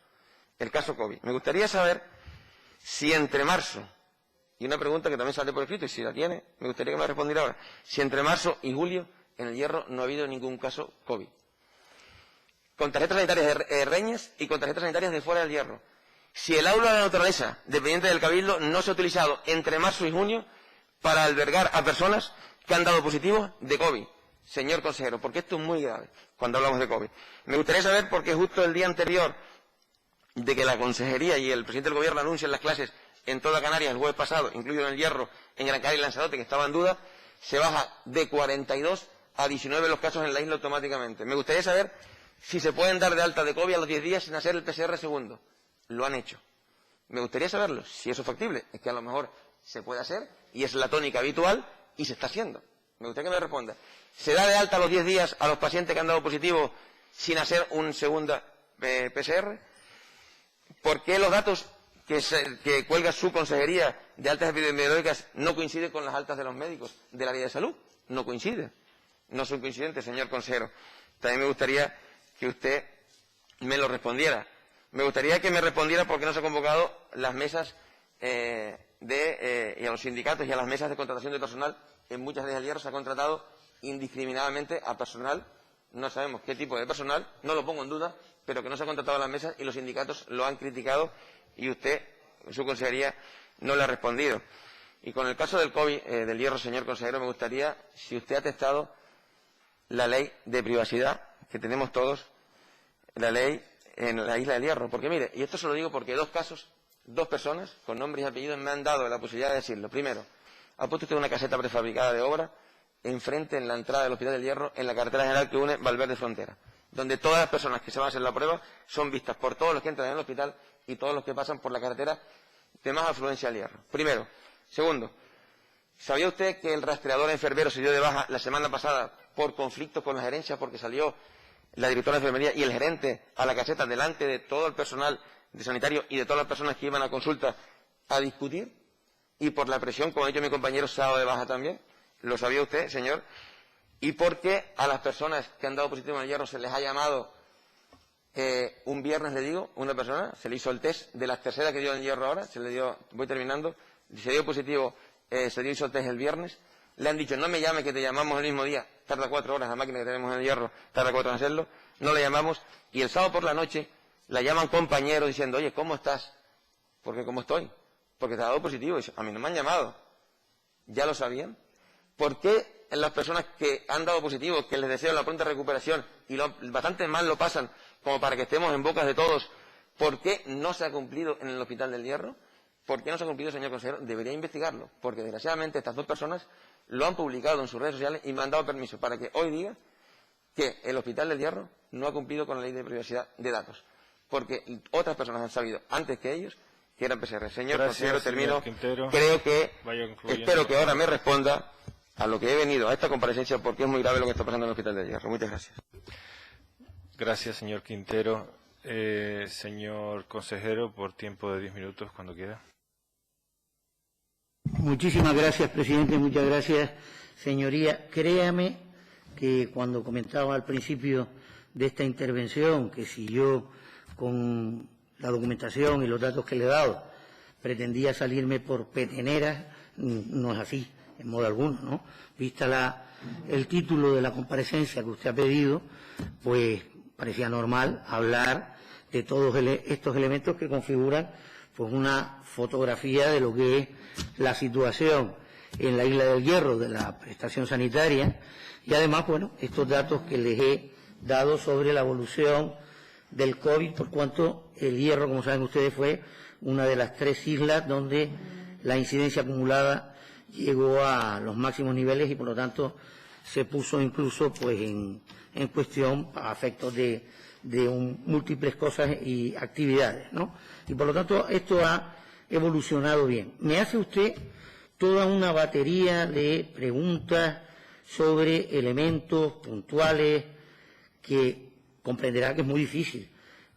el caso COVID. Me gustaría saber si entre marzo, y una pregunta que también sale por escrito, y si la tiene, me gustaría que me respondiera ahora, si entre marzo y julio en el Hierro no ha habido ningún caso COVID. Con tarjetas sanitarias de Reñes y con tarjetas sanitarias de fuera del Hierro. Si el aula de la naturaleza, dependiente del Cabildo, no se ha utilizado entre marzo y junio para albergar a personas que han dado positivos de COVID. Señor consejero, porque esto es muy grave cuando hablamos de COVID. Me gustaría saber por qué justo el día anterior de que la consejería y el presidente del gobierno anuncian las clases en toda Canarias el jueves pasado, incluido en el Hierro, en Gran Canaria y Lanzarote, que estaba en duda, se baja de 42 a 19 los casos en la isla automáticamente. Me gustaría saber si se pueden dar de alta de COVID a los 10 días sin hacer el PCR segundo. Lo han hecho. Me gustaría saberlo, si eso es factible. Es que a lo mejor se puede hacer y es la tónica habitual y se está haciendo. Me gustaría que me responda. ¿Se da de alta a los 10 días a los pacientes que han dado positivo sin hacer un segunda PCR? ¿Por qué los datos que cuelga su consejería de altas epidemiológicas no coinciden con las altas de los médicos del área de salud? No coinciden. No son coincidentes, señor consejero. También me gustaría que usted me lo respondiera. Me gustaría que me respondiera por qué no se han convocado las mesas y a los sindicatos y a las mesas de contratación de personal. En muchas áreas del Hierro se ha contratado indiscriminadamente a personal. No sabemos qué tipo de personal, no lo pongo en duda, pero que no se ha contratado a las mesas y los sindicatos lo han criticado y usted, su consejería, no le ha respondido. Y con el caso del COVID, del hierro, señor consejero, me gustaría, si usted ha testado la ley de privacidad que tenemos todos, la ley en la isla del Hierro. Porque mire, y esto se lo digo porque dos personas con nombres y apellidos me han dado la posibilidad de decirlo. Primero, ha puesto usted una caseta prefabricada de obra enfrente, en la entrada del Hospital del Hierro, en la carretera general que une Valverde Frontera, donde todas las personas que se van a hacer la prueba son vistas por todos los que entran en el hospital y todos los que pasan por la carretera de más afluencia al Hierro. Primero. Segundo, ¿sabía usted que el rastreador enfermero se dio de baja la semana pasada por conflictos con la gerencia, porque salió la directora de enfermería y el gerente a la caseta delante de todo el personal de sanitario y de todas las personas que iban a consulta a discutir? Y por la presión, como ha dicho mi compañero, se ha dado de baja también. ¿Lo sabía usted, señor? ¿Y por qué a las personas que han dado positivo en el Hierro se les ha llamado un viernes, le digo, una persona, se le hizo el test de la tercera que dio en el Hierro ahora, se le dio, voy terminando, se dio positivo, se dio el test el viernes, le han dicho, no me llame que te llamamos el mismo día, tarda 4 horas, la máquina que tenemos en el Hierro tarda 4 horas en hacerlo, no le llamamos, y el sábado por la noche la llaman compañero diciendo, oye, ¿cómo estás? Porque ¿cómo estoy? Porque te ha dado positivo. Y dice, a mí no me han llamado. ¿Ya lo sabían? ¿Por qué las personas que han dado positivo, que les deseo la pronta recuperación y bastante mal lo pasan, como para que estemos en bocas de todos, por qué no se ha cumplido en el Hospital del Hierro? ¿Por qué no se ha cumplido, señor consejero? Debería investigarlo, porque desgraciadamente estas dos personas lo han publicado en sus redes sociales y me han dado permiso para que hoy diga que el Hospital del Hierro no ha cumplido con la ley de privacidad de datos, porque otras personas han sabido antes que ellos que eran PCR. Señor consejero, termino. Creo que, espero que ahora me responda a lo que he venido a esta comparecencia, porque es muy grave lo que está pasando en el Hospital del Hierro. Muchas gracias. Gracias, señor Quintero. Señor consejero, por tiempo de 10 minutos, cuando quiera. Muchísimas gracias, presidente. Muchas gracias, señoría. Créame que cuando comentaba al principio de esta intervención que si yo con la documentación y los datos que le he dado pretendía salirme por petenera, no es así, en modo alguno, ¿no? Vista el título de la comparecencia que usted ha pedido, pues parecía normal hablar de todos estos elementos que configuran pues una fotografía de lo que es la situación en la Isla del Hierro de la prestación sanitaria y además, bueno, estos datos que les he dado sobre la evolución del COVID, por cuanto el Hierro, como saben ustedes, fue una de las 3 islas donde la incidencia acumulada llegó a los máximos niveles y por lo tanto se puso incluso pues en cuestión a efectos de múltiples cosas y actividades, ¿no? Y por lo tanto esto ha evolucionado bien. Me hace usted toda una batería de preguntas sobre elementos puntuales que comprenderá que es muy difícil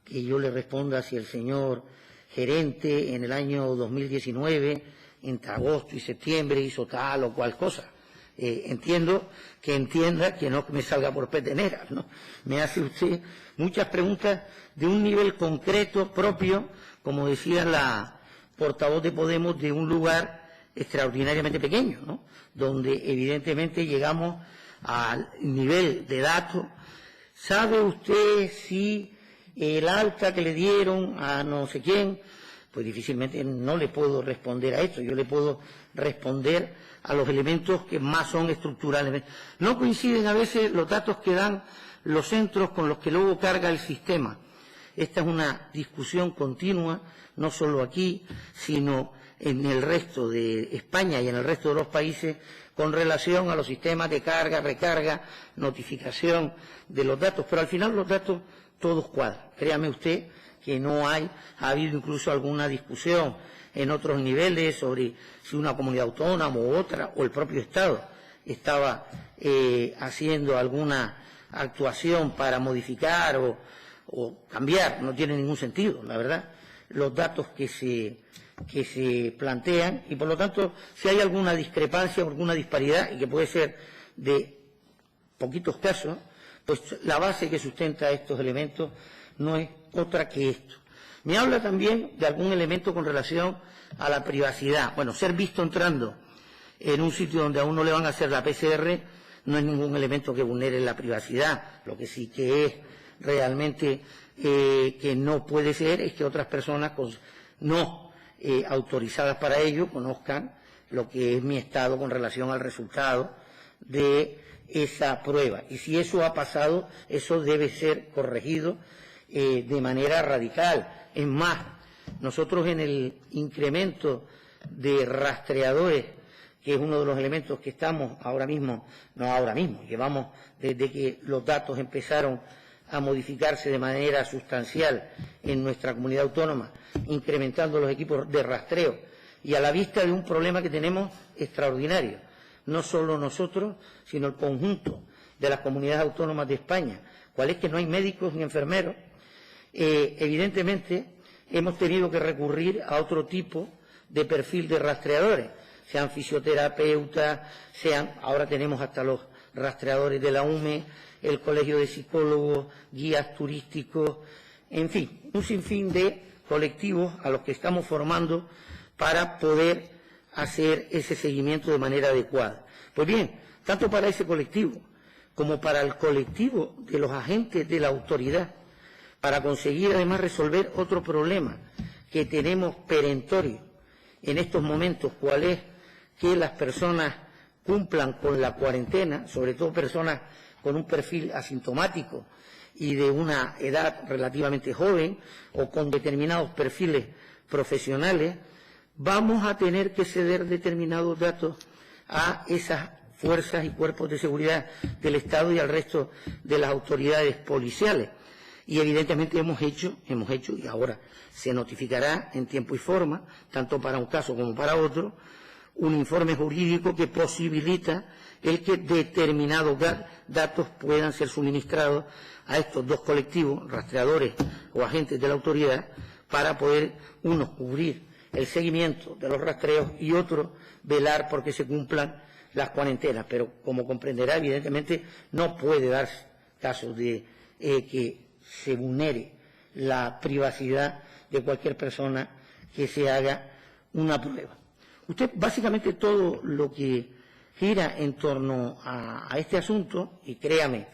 que yo le responda si el señor gerente en el año 2019, entre agosto y septiembre, hizo tal o cual cosa. Entiendo que entienda que no me salga por peteneras, ¿no? Me hace usted muchas preguntas de un nivel concreto propio, como decía la portavoz de Podemos, de un lugar extraordinariamente pequeño, ¿no? Donde evidentemente llegamos al nivel de datos. ¿Sabe usted si el alta que le dieron a no sé quién? Pues difícilmente no le puedo responder a esto. Yo le puedo responder a los elementos que más son estructurales. No coinciden a veces los datos que dan los centros con los que luego carga el sistema. Esta es una discusión continua, no solo aquí, sino en el resto de España y en el resto de los países, con relación a los sistemas de carga, recarga, notificación de los datos. Pero al final los datos todos cuadran. Créame usted que ha habido incluso alguna discusión en otros niveles sobre si una comunidad autónoma u otra, o el propio Estado, estaba haciendo alguna actuación para modificar o cambiar. No tiene ningún sentido, la verdad, los datos que se plantean, y por lo tanto, si hay alguna discrepancia o alguna disparidad, y que puede ser de poquitos casos, pues la base que sustenta estos elementos no es otra que esto. Me habla también de algún elemento con relación a la privacidad. Bueno, ser visto entrando en un sitio donde a uno le van a hacer la PCR no es ningún elemento que vulnere la privacidad. Lo que sí que es realmente que no puede ser es que otras personas no autorizadas para ello conozcan lo que es mi estado con relación al resultado de esa prueba. Y si eso ha pasado, eso debe ser corregido de manera radical. Es más, nosotros en el incremento de rastreadores, que es uno de los elementos que estamos llevamos desde que los datos empezaron a modificarse de manera sustancial en nuestra comunidad autónoma, incrementando los equipos de rastreo, y a la vista de un problema que tenemos extraordinario, no solo nosotros, sino el conjunto de las comunidades autónomas de España, cual es que no hay médicos ni enfermeros. Evidentemente hemos tenido que recurrir a otro tipo de perfil de rastreadores, sean fisioterapeutas, ahora tenemos hasta los rastreadores de la UME, el Colegio de Psicólogos, guías turísticos, en fin, un sinfín de colectivos a los que estamos formando para poder hacer ese seguimiento de manera adecuada. Pues bien, tanto para ese colectivo como para el colectivo de los agentes de la autoridad, para conseguir además resolver otro problema que tenemos perentorio en estos momentos, cuál es que las personas cumplan con la cuarentena, sobre todo personas con un perfil asintomático y de una edad relativamente joven o con determinados perfiles profesionales, vamos a tener que ceder determinados datos a esas fuerzas y cuerpos de seguridad del Estado y al resto de las autoridades policiales. Y evidentemente hemos hecho, y ahora se notificará en tiempo y forma, tanto para un caso como para otro, un informe jurídico que posibilita el que determinados datos puedan ser suministrados a estos dos colectivos, rastreadores o agentes de la autoridad, para poder, unos, cubrir el seguimiento de los rastreos y otros, velar porque se cumplan las cuarentenas. Pero, como comprenderá, evidentemente no puede darse casos de que se vulnere la privacidad de cualquier persona que se haga una prueba. Usted, básicamente, todo lo que gira en torno a este asunto, y créame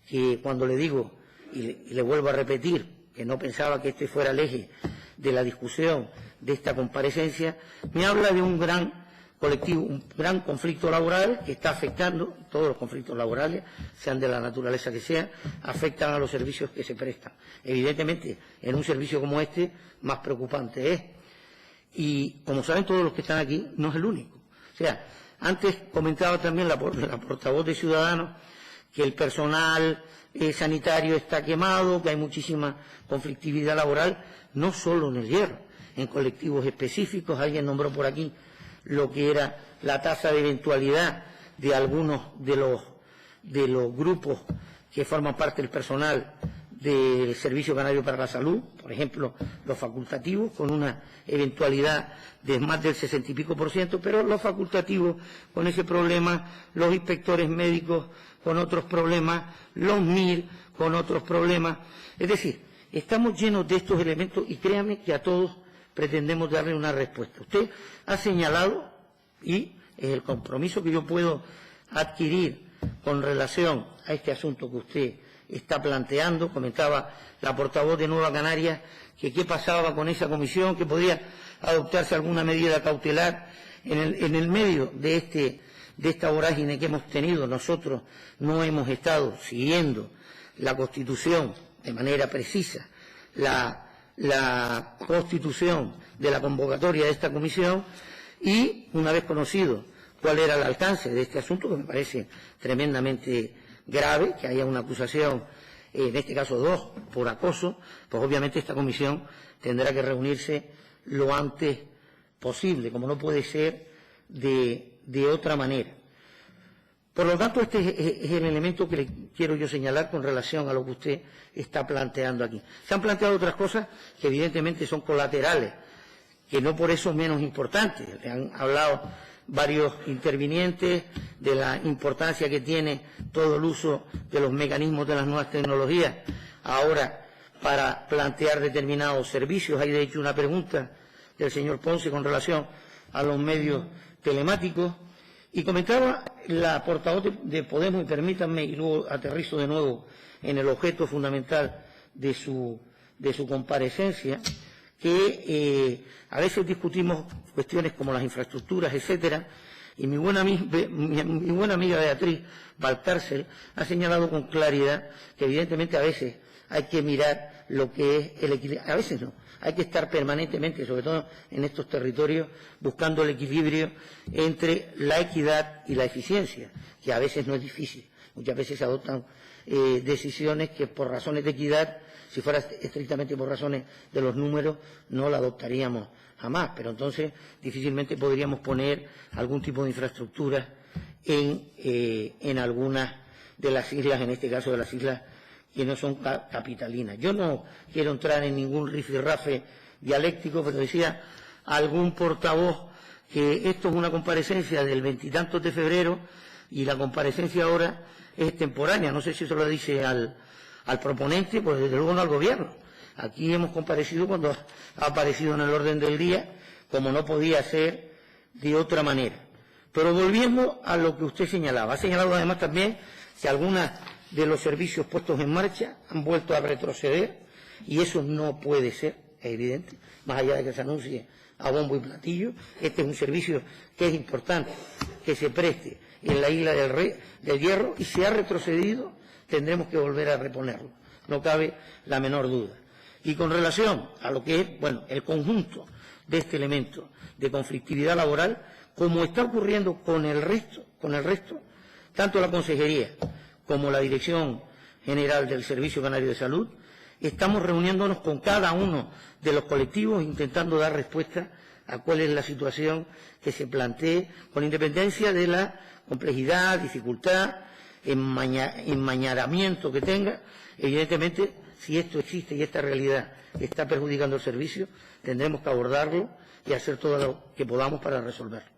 que cuando le digo, y le vuelvo a repetir, que no pensaba que este fuera el eje de la discusión de esta comparecencia, me habla de un gran colectivo, un gran conflicto laboral que está afectando, todos los conflictos laborales, sean de la naturaleza que sean, afectan a los servicios que se prestan. Evidentemente, en un servicio como este, más preocupante es. Y, como saben todos los que están aquí, no es el único. O sea, antes comentaba también la portavoz de Ciudadanos que el personal sanitario está quemado, que hay muchísima conflictividad laboral, no solo en el Hierro, en colectivos específicos. Alguien nombró por aquí lo que era la tasa de eventualidad de algunos de los grupos que forman parte del personal del Servicio Canario para la Salud, por ejemplo, los facultativos, con una eventualidad de más del 60 y pico %, pero los facultativos con ese problema, los inspectores médicos con otros problemas, los MIR con otros problemas. Es decir, estamos llenos de estos elementos y créanme que a todos pretendemos darle una respuesta. Usted ha señalado, y es el compromiso que yo puedo adquirir con relación a este asunto que usted está planteando, comentaba la portavoz de Nueva Canarias que qué pasaba con esa comisión, que podría adoptarse alguna medida cautelar en el medio de esta vorágine que hemos tenido. Nosotros no hemos estado siguiendo la Constitución de manera precisa, la constitución de la convocatoria de esta comisión, y una vez conocido cuál era el alcance de este asunto, que me parece tremendamente grave, que haya una acusación, en este caso 2, por acoso, pues obviamente esta comisión tendrá que reunirse lo antes posible, como no puede ser de otra manera. Por lo tanto, este es el elemento que le quiero yo señalar con relación a lo que usted está planteando aquí. Se han planteado otras cosas que evidentemente son colaterales, que no por eso menos importantes. Le han hablado varios intervinientes de la importancia que tiene todo el uso de los mecanismos de las nuevas tecnologías ahora para plantear determinados servicios. Hay de hecho una pregunta del señor Ponce con relación a los medios telemáticos. Y comentaba la portavoz de Podemos, y permítanme, y luego aterrizo de nuevo en el objeto fundamental de su comparecencia, que a veces discutimos cuestiones como las infraestructuras, etcétera, y mi buena amiga Beatriz Valcárcel ha señalado con claridad que evidentemente a veces hay que mirar lo que es el equilibrio, a veces no, hay que estar permanentemente, sobre todo en estos territorios, buscando el equilibrio entre la equidad y la eficiencia, que a veces no es difícil. Muchas veces se adoptan decisiones que por razones de equidad, si fuera estrictamente por razones de los números, no la adoptaríamos jamás, pero entonces difícilmente podríamos poner algún tipo de infraestructura en algunas de las islas, en este caso de las islas que no son capitalinas. Yo no quiero entrar en ningún rifirrafe dialéctico, pero decía algún portavoz que esto es una comparecencia del 20 y tantos de febrero y la comparecencia ahora es temporánea. No sé si eso lo dice al proponente, pues desde luego no al gobierno. Aquí hemos comparecido cuando ha aparecido en el orden del día, como no podía ser de otra manera. Pero volviendo a lo que usted señalaba, ha señalado además también que algunos de los servicios puestos en marcha han vuelto a retroceder, y eso no puede ser, es evidente, más allá de que se anuncie a bombo y platillo. Este es un servicio que es importante, que se preste en la isla del Hierro, y si ha retrocedido tendremos que volver a reponerlo, no cabe la menor duda. Y con relación a lo que es, el conjunto de este elemento de conflictividad laboral, como está ocurriendo con el resto, tanto la Consejería como la Dirección General del Servicio Canario de Salud, estamos reuniéndonos con cada uno de los colectivos intentando dar respuesta a cuál es la situación que se plantee, con independencia de la complejidad, dificultad, enmañaramiento que tenga. Evidentemente, si esto existe y esta realidad está perjudicando el servicio, tendremos que abordarlo y hacer todo lo que podamos para resolverlo.